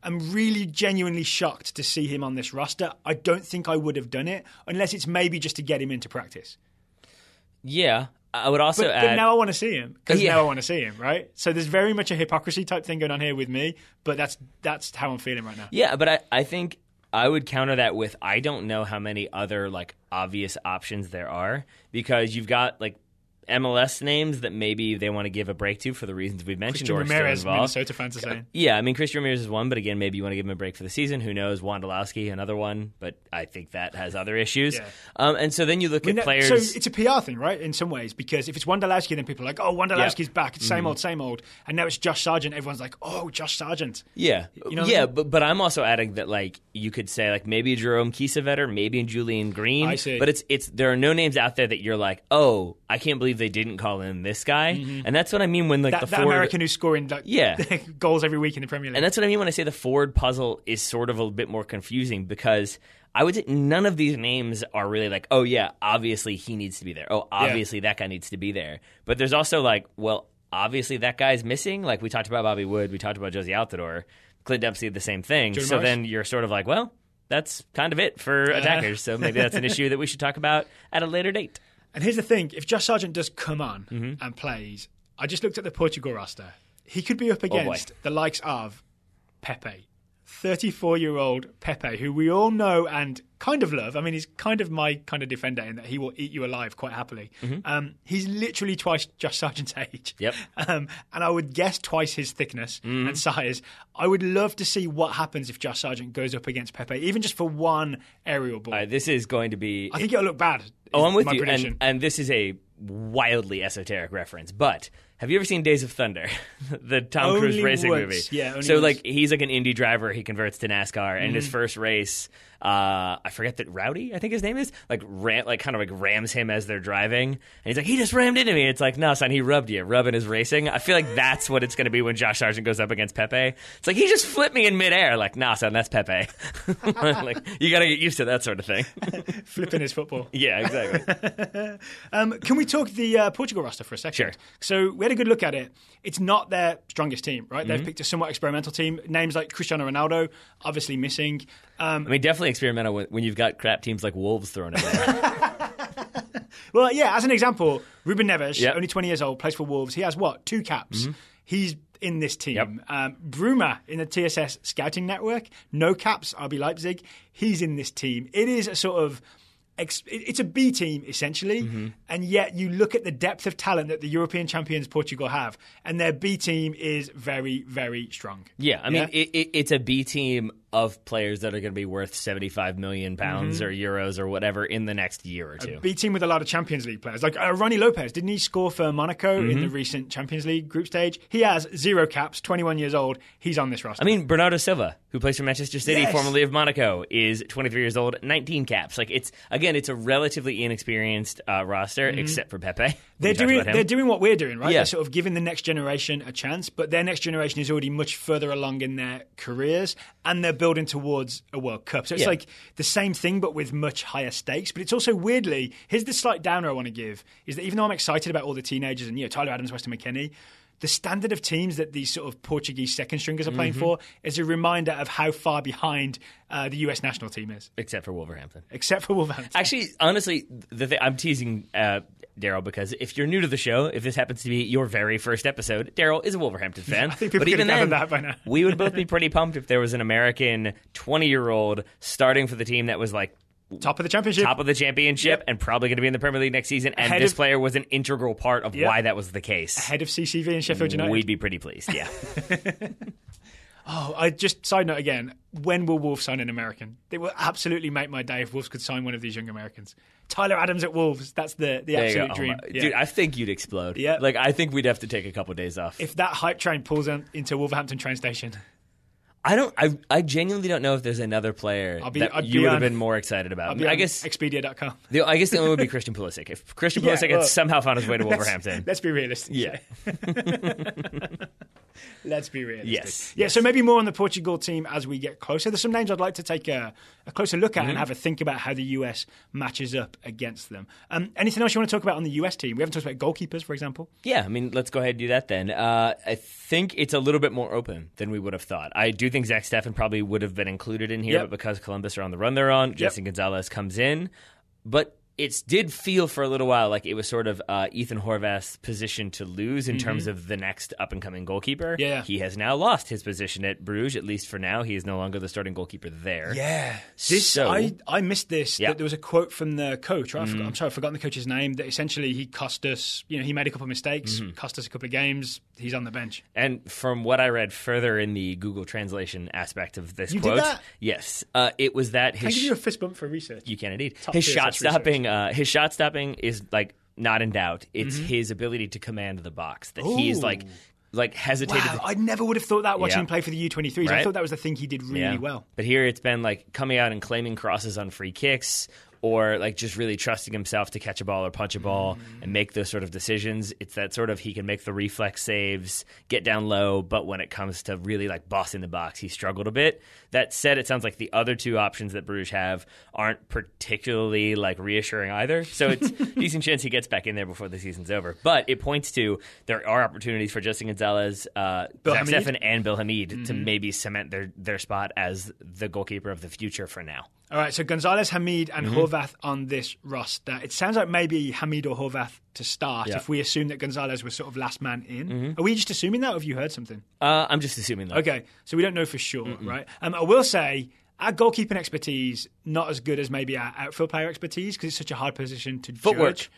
I'm really genuinely shocked to see him on this roster. I don't think I would have done it unless it's maybe just to get him into practice. Yeah. I would also add... But now I want to see him because now I want to see him, right? So there's very much a hypocrisy type thing going on here with me, but that's how I'm feeling right now. Yeah, but I think I would counter that with I don't know how many other like obvious options there are because you've got like MLS names that maybe they want to give a break to for the reasons we've mentioned. Christian Ramirez, Minnesota fans are saying. Yeah, I mean, Christian Ramirez is one, but again, maybe you want to give him a break for the season. Who knows? Wondolowski, another one, but I think that has other issues. Yeah. And so then you look at players... So it's a PR thing, right, in some ways, because if it's Wondolowski, then people are like, oh, Wondolowski's back. It's same old. And now it's Josh Sargent. Everyone's like, oh, Josh Sargent. Yeah. You know what I mean? But I'm also adding that, like, you could say, like, maybe Jerome Kiesewetter, maybe Julian Green. I see. But there are no names out there that you're like, oh, I can't believe they didn't call in this guy. And that's what I mean when that forward American who's scoring goals every week in the Premier League. And that's what I mean when I say the forward puzzle is sort of a bit more confusing, because I would say none of these names are really like, oh yeah, obviously he needs to be there. Oh, obviously that guy needs to be there. But there's also like, well, obviously that guy's missing. Like we talked about Bobby Wood, we talked about Josie Altidore, Clint Dempsey, the same thing. Jordan so Morris. then you're sort of like, well, that's kind of it for attackers. So maybe that's an issue that we should talk about at a later date. And here's the thing. If Josh Sargent does come on and plays, I just looked at the Portugal roster. He could be up against the likes of Pepe. 34-year-old Pepe, who we all know and kind of love. I mean, he's kind of my kind of defender in that he will eat you alive quite happily. He's literally twice Josh Sargent's age. Yep. And I would guess twice his thickness and size. I would love to see what happens if Josh Sargent goes up against Pepe, even just for one aerial ball. This is going to be... I think it'll look bad. Oh, I'm with you. And this is a wildly esoteric reference, but have you ever seen Days of Thunder, the Tom Cruise racing movie? Yeah, only so once. like he's like an Indy driver. He converts to NASCAR, and his first race, I forget that Rowdy, I think his name is, like rams him as they're driving, and he's like, he just rammed into me. It's like, no, son, he rubbed you. Rubbing is racing. I feel like that's what it's going to be when Josh Sargent goes up against Pepe. It's like he just flipped me in midair. Like, nah, son, that's Pepe. Like you got to get used to that sort of thing. Flipping his football. Yeah, exactly. Can we talk the Portugal roster for a second? Sure. So we had a good look at it. It's not their strongest team, right? They've picked a somewhat experimental team. Names like Cristiano Ronaldo, obviously missing. I mean, definitely experimental when you've got crap teams like Wolves thrown in there. Well, yeah, as an example, Ruben Neves, only 20 years old, plays for Wolves. He has, 2 caps? He's in this team. Bruma in the TSS scouting network, no caps, RB Leipzig. He's in this team. It is a sort of... It's a B team, essentially, and yet you look at the depth of talent that the European champions Portugal have, and their B team is very, very strong. Yeah, I mean, it's a B team of players that are going to be worth £75 million or euros or whatever in the next year or two. A B team with a lot of Champions League players. Like Ronnie Lopez, didn't he score for Monaco in the recent Champions League group stage? He has 0 caps, 21 years old. He's on this roster. I mean, Bernardo Silva, who plays for Manchester City, formerly of Monaco, is 23 years old, 19 caps. Like it's a relatively inexperienced roster, except for Pepe. They're doing what we're doing, right? Yeah. They're sort of giving the next generation a chance, but their next generation is already much further along in their careers, and they're building towards a World Cup. So it's like the same thing, but with much higher stakes. But it's also weirdly, here's the slight downer I want to give, is that even though I'm excited about all the teenagers and Tyler Adams, Weston McKennie, the standard of teams that these sort of Portuguese second stringers are playing for is a reminder of how far behind the US national team is. Except for Wolverhampton. Actually, honestly, I'm teasing Daryl because if you're new to the show, if this happens to be your very first episode, Daryl is a Wolverhampton fan. I think people could have gathered that by now. We would both be pretty pumped if there was an American 20-year-old starting for the team that was like top of the championship, and probably going to be in the Premier League next season. And this player was an integral part of why that was the case. Ahead of CCV and Sheffield United. We'd be pretty pleased, yeah. Side note again, when will Wolves sign an American? It will absolutely make my day if Wolves could sign one of these young Americans. Tyler Adams at Wolves, that's the absolute dream. Dude, I think you'd explode. Yeah. Like, I think we'd have to take a couple days off. If that hype train pulls into Wolverhampton train station... I genuinely don't know if there's another player that you would have been more excited about. I guess Expedia.com. I guess the only one would be Christian Pulisic. If Christian Pulisic had somehow found his way to Wolverhampton. Let's be realistic. Yeah. Let's be realistic. Yes. So maybe more on the Portugal team as we get closer. There's some names I'd like to take a closer look at and have a think about how the US matches up against them. Anything else you want to talk about on the US team? We haven't talked about goalkeepers, for example. Yeah, I mean, let's go ahead and do that then. I think it's a little bit more open than we would have thought. I do think Zach Steffen probably would have been included in here, but because Columbus are on the run they're on, Jason Gonzalez comes in. But it did feel for a little while like it was sort of Ethan Horvath's position to lose in terms of the next up-and-coming goalkeeper. Yeah. He has now lost his position at Bruges, at least for now. He is no longer the starting goalkeeper there. Yeah. I missed this. That there was a quote from the coach. Right? I'm sorry, I've forgotten the coach's name. That essentially he cost us, he made a couple of mistakes, cost us a couple of games. He's on the bench. And from what I read further in the Google translation aspect of this quote. You did that? Yes. It was that Can I give you a fist bump for research? You can indeed. Top His shot stopping is like not in doubt. It's his ability to command the box. That he is like hesitated. Wow, I never would have thought that watching him play for the U23s. Right? I thought that was the thing he did really well. But here it's been like coming out and claiming crosses on free kicks, or like just really trusting himself to catch a ball or punch a ball and make those sort of decisions. It's that sort of he can make the reflex saves, get down low, but when it comes to really like bossing the box, he struggled a bit. That said, it sounds like the other two options that Bruges have aren't particularly like reassuring either. So it's a decent chance he gets back in there before the season's over. But it points to there are opportunities for Justin Gonzalez, Zach Steffen, and Bill Hamid to maybe cement their spot as the goalkeeper of the future for now. All right, so Gonzalez, Hamid, and Horvath on this roster. It sounds like maybe Hamid or Horvath to start if we assume that Gonzalez was sort of last man in. Are we just assuming that, or have you heard something? I'm just assuming that. Okay, so we don't know for sure, right? I will say our goalkeeping expertise, not as good as maybe our outfield player expertise, because it's such a hard position to judge.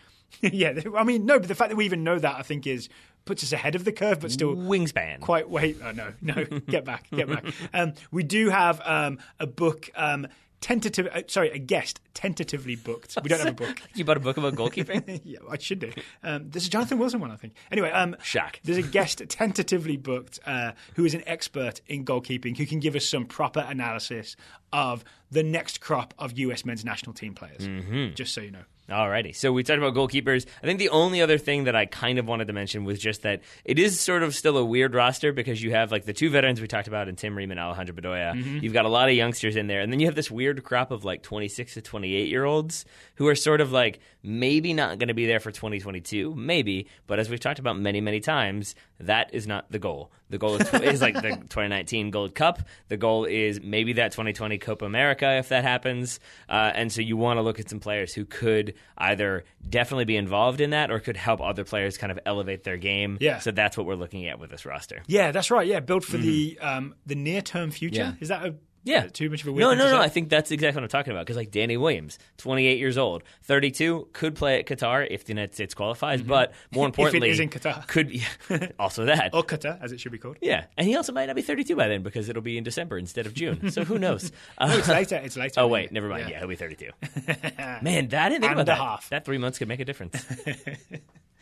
Yeah, I mean, no, but the fact that we even know that, I think, puts us ahead of the curve, but still wingspan. No, get back. We do have a book. A guest tentatively booked. We don't have a book. You bought a book about goalkeeping? Yeah, I should do. There's a Jonathan Wilson one, I think. Anyway, Shaq. There's a guest tentatively booked who is an expert in goalkeeping who can give us some proper analysis of the next crop of US men's national team players. Just so you know. Alrighty, so we talked about goalkeepers. I think the only other thing that I kind of wanted to mention was just that it is sort of still a weird roster because you have like the two veterans we talked about in Tim Ream and Alejandro Bedoya. You've got a lot of youngsters in there, and then you have this weird crop of like 26 to 28-year-olds who are sort of like maybe not going to be there for 2022, maybe, but as we've talked about many, many times, that is not the goal. The goal is like the 2019 Gold Cup. The goal is maybe that 2020 Copa America if that happens. And so you want to look at some players who could either definitely be involved in that or could help other players kind of elevate their game. Yeah. So that's what we're looking at with this roster. Yeah, that's right. Yeah, build for the near-term future. Yeah. Is that too much of a weird No. I think that's exactly what I'm talking about. Because like Danny Williams, 28 years old, 32, could play at Qatar if the United States qualifies. But more importantly, if it is in Qatar, could also that or Qatar as it should be called. Yeah, and he also might not be 32 by then because it'll be in December instead of June. So who knows? No, it's later. It's later. Oh wait, never mind. Yeah, he'll be 32. Man, I didn't think about that. Half. That 3 months could make a difference.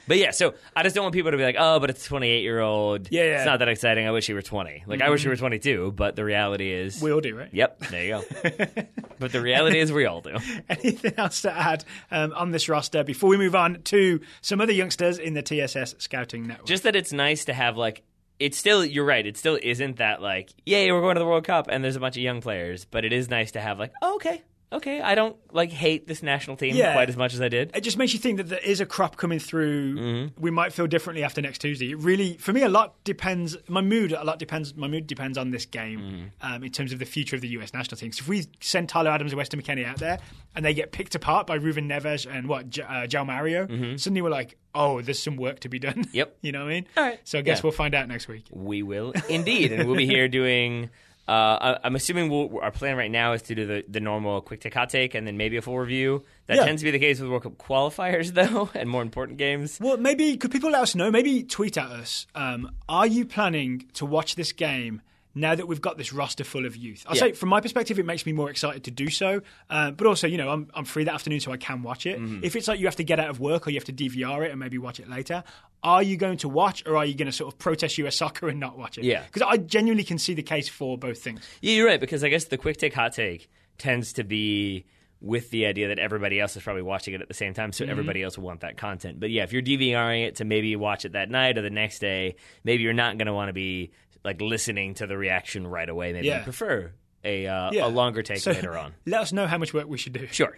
But yeah, so I just don't want people to be like, oh, but it's a 28-year-old. Yeah. It's not that exciting. I wish he were 20. Like, I wish he were 22, but the reality is... We all do, right? Yep, there you go. But the reality is we all do. Anything else to add on this roster before we move on to some other youngsters in the TSS Scouting Network? Just that it's nice to have, like... It's still, you're right, it still isn't that, like, yay, we're going to the World Cup, and there's a bunch of young players. But it is nice to have, like, oh, okay, I don't hate this national team quite as much as I did. It just makes you think that there is a crop coming through. We might feel differently after next Tuesday. It really, for me, a lot depends. My mood depends on this game in terms of the future of the US national team. So if we send Tyler Adams and Weston McKennie out there and they get picked apart by Ruben Neves and João Mario, suddenly we're like, oh, there's some work to be done. Yep. You know what I mean? All right. So I guess we'll find out next week. We will indeed, and we'll be here doing. I'm assuming our plan right now is to do the normal quick take, hot take, and then maybe a full review. That tends to be the case with World Cup qualifiers, though, and more important games. Well, maybe, could people let us know? Maybe tweet at us. Are you planning to watch this game now that we've got this roster full of youth? I'll say, from my perspective, it makes me more excited to do so. But also, I'm free that afternoon, so I can watch it. If it's like you have to get out of work or you have to DVR it and maybe watch it later, are you going to watch or are you going to sort of protest US soccer and not watch it? Yeah. Because I genuinely can see the case for both things. Yeah, you're right, because I guess the quick take, hot take tends to be with the idea that everybody else is probably watching it at the same time, so everybody else will want that content. But yeah, if you're DVRing it to maybe watch it that night or the next day, maybe you're not going to want to be like listening to the reaction right away. Maybe you prefer a longer take later on. Let us know how much work we should do. Sure.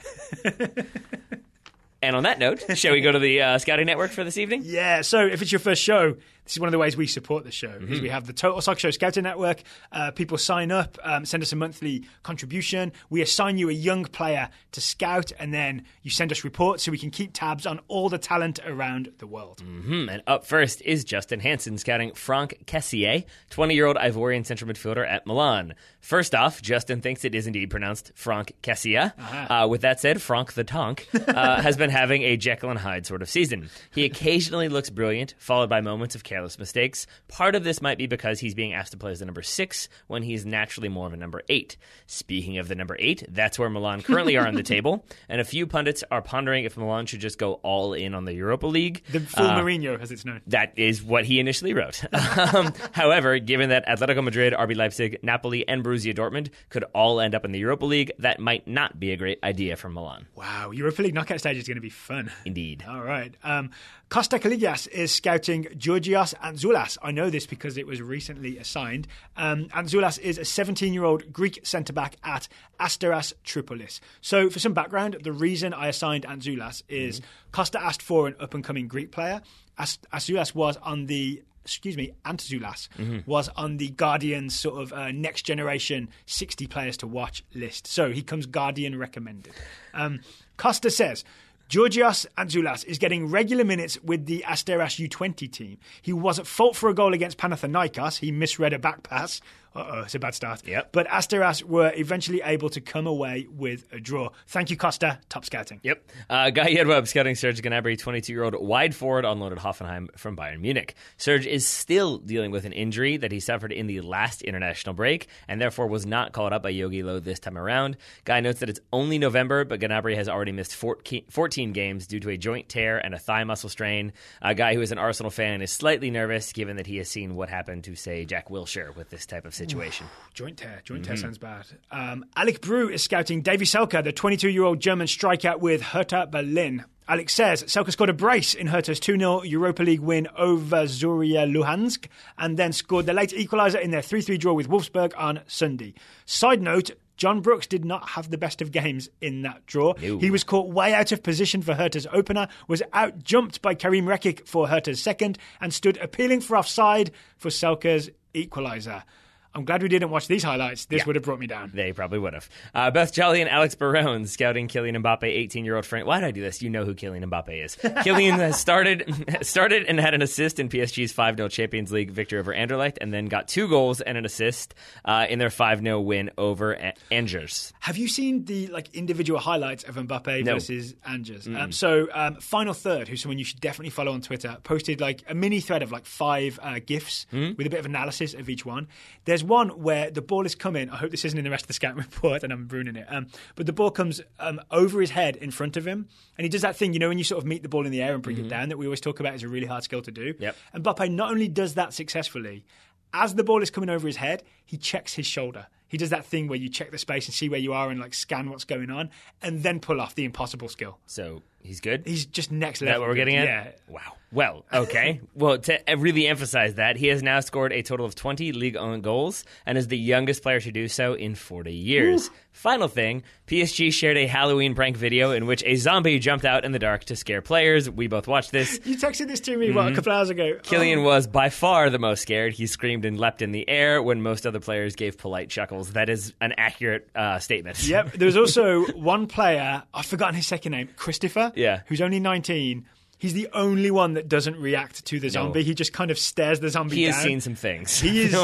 And on that note, shall we go to the Scouting Network for this evening? Yeah, so if it's your first show, this is one of the ways we support the show, is we have the Total Soccer Show Scouting Network. People sign up, send us a monthly contribution. We assign you a young player to scout, and then you send us reports so we can keep tabs on all the talent around the world. And up first is Justin Hansen scouting Franck Kessié, 20-year-old Ivorian central midfielder at Milan. First off, Justin thinks it is indeed pronounced Franck Kessié. With that said, Franck the Tonk has been having a Jekyll and Hyde sort of season. He occasionally looks brilliant, followed by moments of careless mistakes. Part of this might be because he's being asked to play as the number 6 when he's naturally more of a number 8. Speaking of the number 8, that's where Milan currently are on the table, and a few pundits are pondering if Milan should just go all in on the Europa League. The full Mourinho, as it's known. That is what he initially wrote. However, given that Atletico Madrid, RB Leipzig, Napoli, and Borussia Dortmund could all end up in the Europa League, that might not be a great idea for Milan. Wow, Europa League knockout stage is going to be fun. Indeed. All right. Costa Kaligas is scouting Georgios Antzoulas. I know this because it was recently assigned. Antzoulas is a 17-year-old Greek centre-back at Asteras Tripolis. So for some background, the reason I assigned Antzoulas is Costa asked for an up-and-coming Greek player. Antzoulas was on the was on the Guardian's sort of next generation 60 players to watch list. So he comes Guardian recommended. Costa says, Georgios Antzoulas is getting regular minutes with the Asteras U20 team. He was at fault for a goal against Panathinaikos. He misread a back pass. It's a bad start. Yep. But Asteras were eventually able to come away with a draw. Thank you, Costa. Top scouting. Yep. Guy Edweb scouting Serge Gnabry, 22-year-old wide forward on loan at Hoffenheim from Bayern Munich. Serge is still dealing with an injury that he suffered in the last international break and therefore was not called up by Jogi Löw this time around. Guy notes that it's only November, but Gnabry has already missed 14 games due to a joint tear and a thigh muscle strain. A guy who is an Arsenal fan is slightly nervous given that he has seen what happened to, say, Jack Wilshere with this type of situation. Joint tear sounds bad. Alec Brew is scouting Davy Selke, the 22-year-old German striker with Hertha Berlin. Alex says Selke scored a brace in Hertha's 2-0 Europa League win over Zorya Luhansk and then scored the late equaliser in their 3-3 draw with Wolfsburg on Sunday. Side note, John Brooks did not have the best of games in that draw. Ew. He was caught way out of position for Hertha's opener, was out-jumped by Karim Rekic for Hertha's second, and stood appealing for offside for Selke's equaliser. I'm glad we didn't watch these highlights. This would have brought me down. They probably would have. Beth Jolly and Alex Barone scouting Kylian Mbappe, 18-year-old Frank. Why did I do this? You know who Kylian Mbappe is. Kylian has started and had an assist in PSG's 5-0 Champions League victory over Anderlecht and then got 2 goals and an assist in their 5-0 win over Angers. Have you seen the individual highlights of Mbappe versus Angers? So Final Third, who's someone you should definitely follow on Twitter, posted a mini thread of 5 GIFs with a bit of analysis of each one. There's one where the ball is coming. I hope this isn't in the rest of the scouting report and I'm ruining it. But the ball comes over his head in front of him. And he does that thing, when you sort of meet the ball in the air and bring it down that we always talk about is a really hard skill to do. Yep. And Mbappe not only does that successfully, as the ball is coming over his head, he checks his shoulder. He does that thing where you check the space and see where you are and scan what's going on and then pull off the impossible skill. So he's good? He's just next level. Is that what we're getting at? Yeah. Wow. Well, okay. Well, to really emphasize that, he has now scored a total of 20 league-owned goals and is the youngest player to do so in 40 years. Ooh. Final thing, PSG shared a Halloween prank video in which a zombie jumped out in the dark to scare players. We both watched this. You texted this to me, a couple hours ago. Kylian was by far the most scared. He screamed and leapt in the air when most other players gave polite chuckles. That is an accurate statement. Yep. There was also one player, I've forgotten his second name, Christopher, who's only 19. He's the only one that doesn't react to the zombie. No. He just kind of stares the zombie down. He has seen some things. He is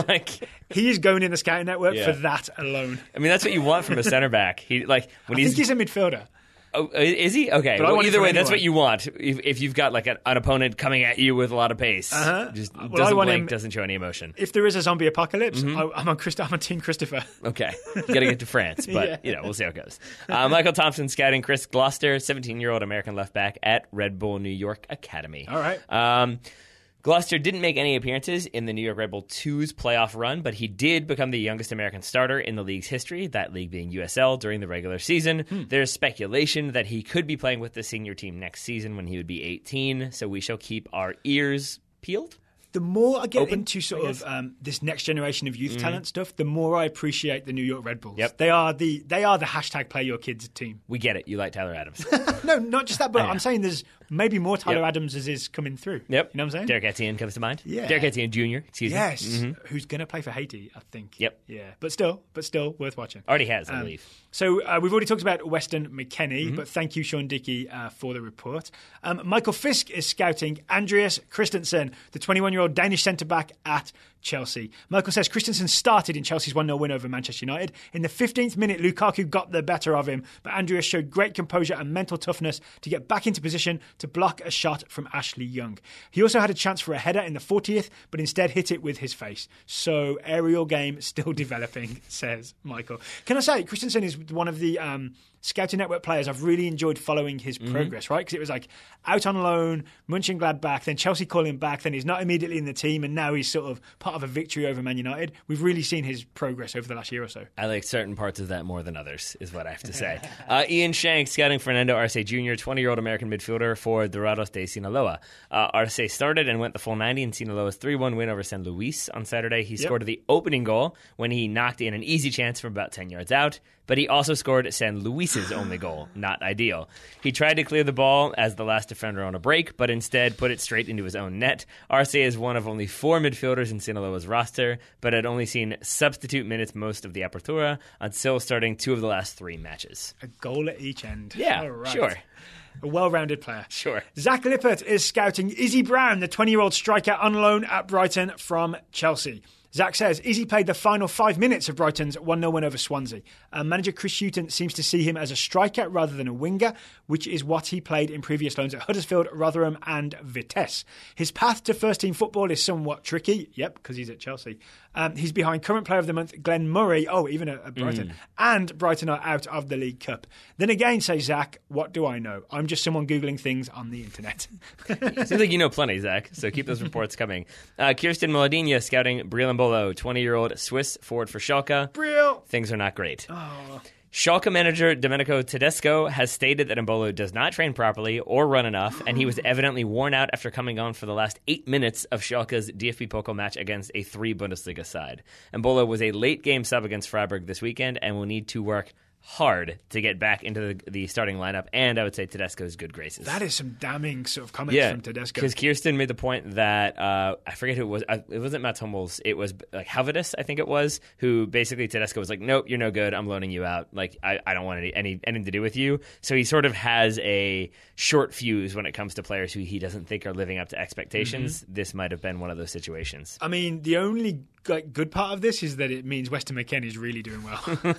he is going in the scouting network for that alone. I mean, that's what you want from a center back. I think he's a midfielder. Oh, is he? Okay. Well, either way, that's what you want. If you've got an opponent coming at you with a lot of pace, just doesn't blink, doesn't show any emotion. If there is a zombie apocalypse, I'm on Team Christopher. Okay. Got to get to France, but we'll see how it goes. Michael Thompson scouting Chris Gloucester, 17-year-old American left back at Red Bull New York Academy. All right. Gloucester didn't make any appearances in the New York Red Bull 2's playoff run, but he did become the youngest American starter in the league's history, that league being USL, during the regular season. There's speculation that he could be playing with the senior team next season when he would be 18, so we shall keep our ears peeled. The more I get into sort of this next generation of youth talent stuff, the more I appreciate the New York Red Bulls. Yep. They are the hashtag play your kids team. We get it. You like Tyler Adams. No, not just that, but I'm saying there's maybe more Tyler Adams as is coming through. Yep. You know what I'm saying? Derek Etienne comes to mind. Yeah. Derek Etienne Jr., excuse me. Yes. Who's going to play for Haiti, I think. Yep. Yeah. But still worth watching. Already has, I believe. So we've already talked about Weston McKennie, but thank you, Sean Dickey, for the report. Michael Fisk is scouting Andreas Christensen, the 21-year-old Danish centre-back at Chelsea. Michael says Christensen started in Chelsea's 1-0 win over Manchester United. In the 15th minute, Lukaku got the better of him, but Andreas showed great composure and mental toughness to get back into position to block a shot from Ashley Young. He also had a chance for a header in the 40th, but instead hit it with his face. So, aerial game still developing, says Michael. Can I say, Christensen is one of the Scouting Network players I've really enjoyed following his progress, right? Because it was like out on loan, Mönchengladbach, then Chelsea call him back, then he's not immediately in the team, and now he's sort of part of a victory over Man United. We've really seen his progress over the last year or so. I like certain parts of that more than others, is what I have to say. Ian Shank scouting Fernando Arce Jr., 20-year-old American midfielder for Dorados de Sinaloa. Arce started and went the full 90 in Sinaloa's 3-1 win over San Luis on Saturday. He scored the opening goal when he knocked in an easy chance from about 10 yards out, but he also scored San Luis's only goal. Not ideal. He tried to clear the ball as the last defender on a break, but instead put it straight into his own net. Arce is one of only 4 midfielders in Sinaloa's roster, but had only seen substitute minutes most of the Apertura until starting 2 of the last 3 matches. A goal at each end. Yeah, sure. A well-rounded player. Sure. Zach Lippert is scouting Izzy Brown, the 20-year-old striker on loan at Brighton from Chelsea. Zach says, Izzy played the final 5 minutes of Brighton's 1-0 win over Swansea. Manager Chris Hughton seems to see him as a striker rather than a winger, which is what he played in previous loans at Huddersfield, Rotherham and Vitesse. His path to first-team football is somewhat tricky. Yep, because he's at Chelsea. He's behind current player of the month, Glenn Murray, even at Brighton. And Brighton are out of the League Cup. Then again, says Zach, what do I know? I'm just someone Googling things on the internet. Seems like you know plenty, Zach, so keep those reports coming. Kirsten Moladinia scouting Breel Mbolo, 20-year-old Swiss forward for Schalke. Breel! Things are not great. Oh. Schalke manager Domenico Tedesco has stated that Mbolo does not train properly or run enough, and he was evidently worn out after coming on for the last 8 minutes of Schalke's DFB Pokal match against a 3 Bundesliga side. Mbolo was a late-game sub against Freiburg this weekend and will need to work hard to get back into the starting lineup, and I would say Tedesco's good graces. That is some damning sort of comments from Tedesco. Because Kirsten made the point that, I forget who it was, it wasn't Mats Hummels, it was like Havidus, I think it was, who basically Tedesco was like, nope, you're no good, I'm loaning you out, like, I don't want anything to do with you. So he sort of has a short fuse when it comes to players who he doesn't think are living up to expectations. This might have been one of those situations. I mean, the only good part of this is that it means Weston McKennie is really doing well.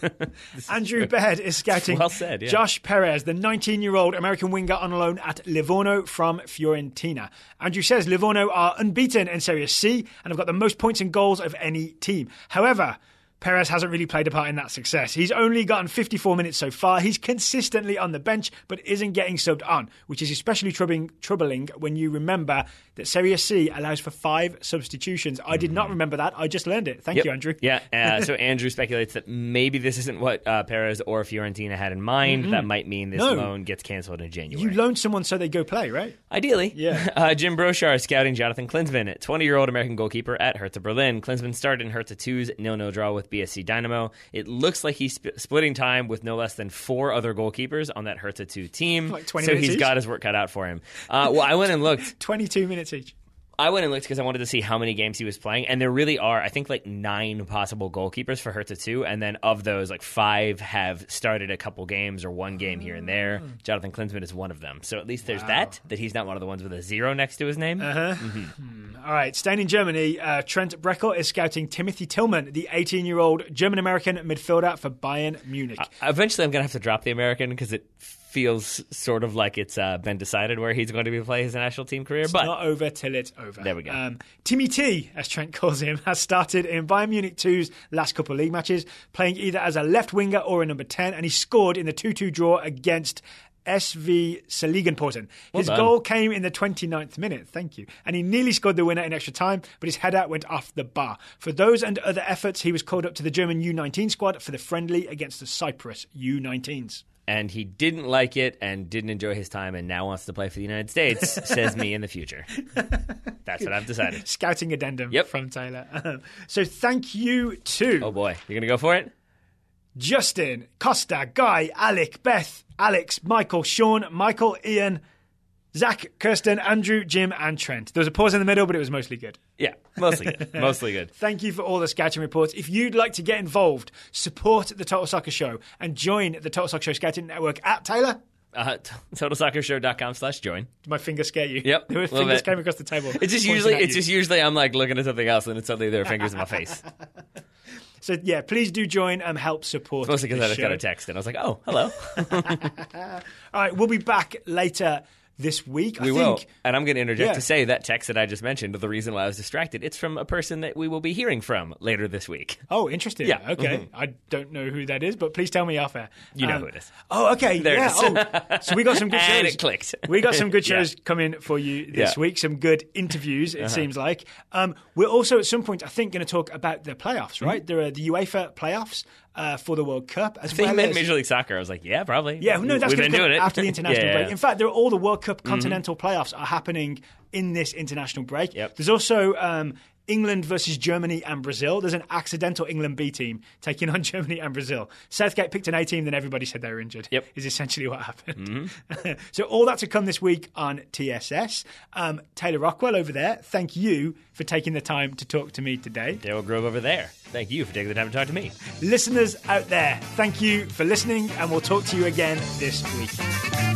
Andrew Baird is scouting Josh Perez, the 19-year-old American winger on loan at Livorno from Fiorentina. Andrew says Livorno are unbeaten in Serie C and have got the most points and goals of any team. However, Perez hasn't really played a part in that success. He's only gotten 54 minutes so far. He's consistently on the bench, but isn't getting subbed on, which is especially troubling when you remember that Serie C allows for 5 substitutions. I did not remember that. I just learned it. Thank you, Andrew. Yeah, so Andrew speculates that maybe this isn't what Perez or Fiorentina had in mind. That might mean this loan gets cancelled in January. You loan someone so they go play, right? Ideally. Yeah. Jim Broshar is scouting Jonathan Klinsmann, 20-year-old American goalkeeper at Hertha Berlin. Klinsmann started in Hertha 2's 0-0 draw with BSC Dynamo. It looks like he's splitting time with no less than 4 other goalkeepers on that Hertha 2 team. Like 20 so minutes he's each? got his work cut out for him. Well, I went and looked. 22 minutes each. I went and looked because I wanted to see how many games he was playing, and there really are, I think, like 9 possible goalkeepers for Hertha 2, and then of those, like 5 have started a couple games or 1 game here and there. Jonathan Klinsmann is one of them. So at least there's that he's not one of the ones with a 0 next to his name. All right, staying in Germany, Trent Breckel is scouting Timothy Tillman, the 18-year-old German-American midfielder for Bayern Munich. Eventually I'm going to have to drop the American because it feels sort of like it's been decided where he's going to be playing his national team career. It's but not over till it's over. There we go. Timmy T, as Trent calls him, has started in Bayern Munich 2's last couple of league matches, playing either as a left winger or a number 10, and he scored in the 2-2 draw against SV Seligenporten. His goal came in the 29th minute, thank you, and he nearly scored the winner in extra time, but his header went off the bar. For those and other efforts, he was called up to the German U19 squad for the friendly against the Cyprus U19s. And he didn't like it and didn't enjoy his time and now wants to play for the United States, says me in the future. That's what I've decided. Scouting addendum from Taylor. So thank you to... Oh boy, you're going to go for it? Justin, Costa, Guy, Alec, Beth, Alex, Michael, Sean, Michael, Ian, Zach, Kirsten, Andrew, Jim, and Trent. There was a pause in the middle, but it was mostly good. Yeah, mostly good. Mostly good. Thank you for all the scouting reports. If you'd like to get involved, support the Total Soccer Show and join the Total Soccer Show Scouting Network at Taylor. TotalSoccerShow.com/join. Did my finger scare you? Yep. There were fingers came across the table. It's just usually I'm like looking at something else and then suddenly there are fingers in my face. So, yeah, please do join and help support Mostly because I just show. got a text and I was like, oh, hello. All right, we'll be back later this week. We will. And I'm going to interject to say that text that I just mentioned, the reason why I was distracted, it's from a person that we will be hearing from later this week. Oh, interesting. Yeah. Okay. Mm-hmm. I don't know who that is, but please tell me off air. You know who it is. Oh, okay. There it is. Oh, so we got some good shows. And it clicked. We got some good shows coming for you this week. Some good interviews, it seems like. We're also at some point, I think, going to talk about the playoffs, right? There are the UEFA playoffs for the World Cup. As They meant Major League Soccer. I was like, yeah, probably. Yeah, no, that's We've been doing it after the international break. In fact, all the World Cup continental playoffs are happening in this international break. Yep. There's also England versus Germany and Brazil. There's an accidental England B team taking on Germany and Brazil. Southgate picked an A team, then everybody said they were injured. Yep. Is essentially what happened. So all that to come this week on TSS. Taylor Rockwell over there, thank you for taking the time to talk to me today. Daryl Grove over there. Thank you for taking the time to talk to me. Listeners out there, thank you for listening, and we'll talk to you again this week.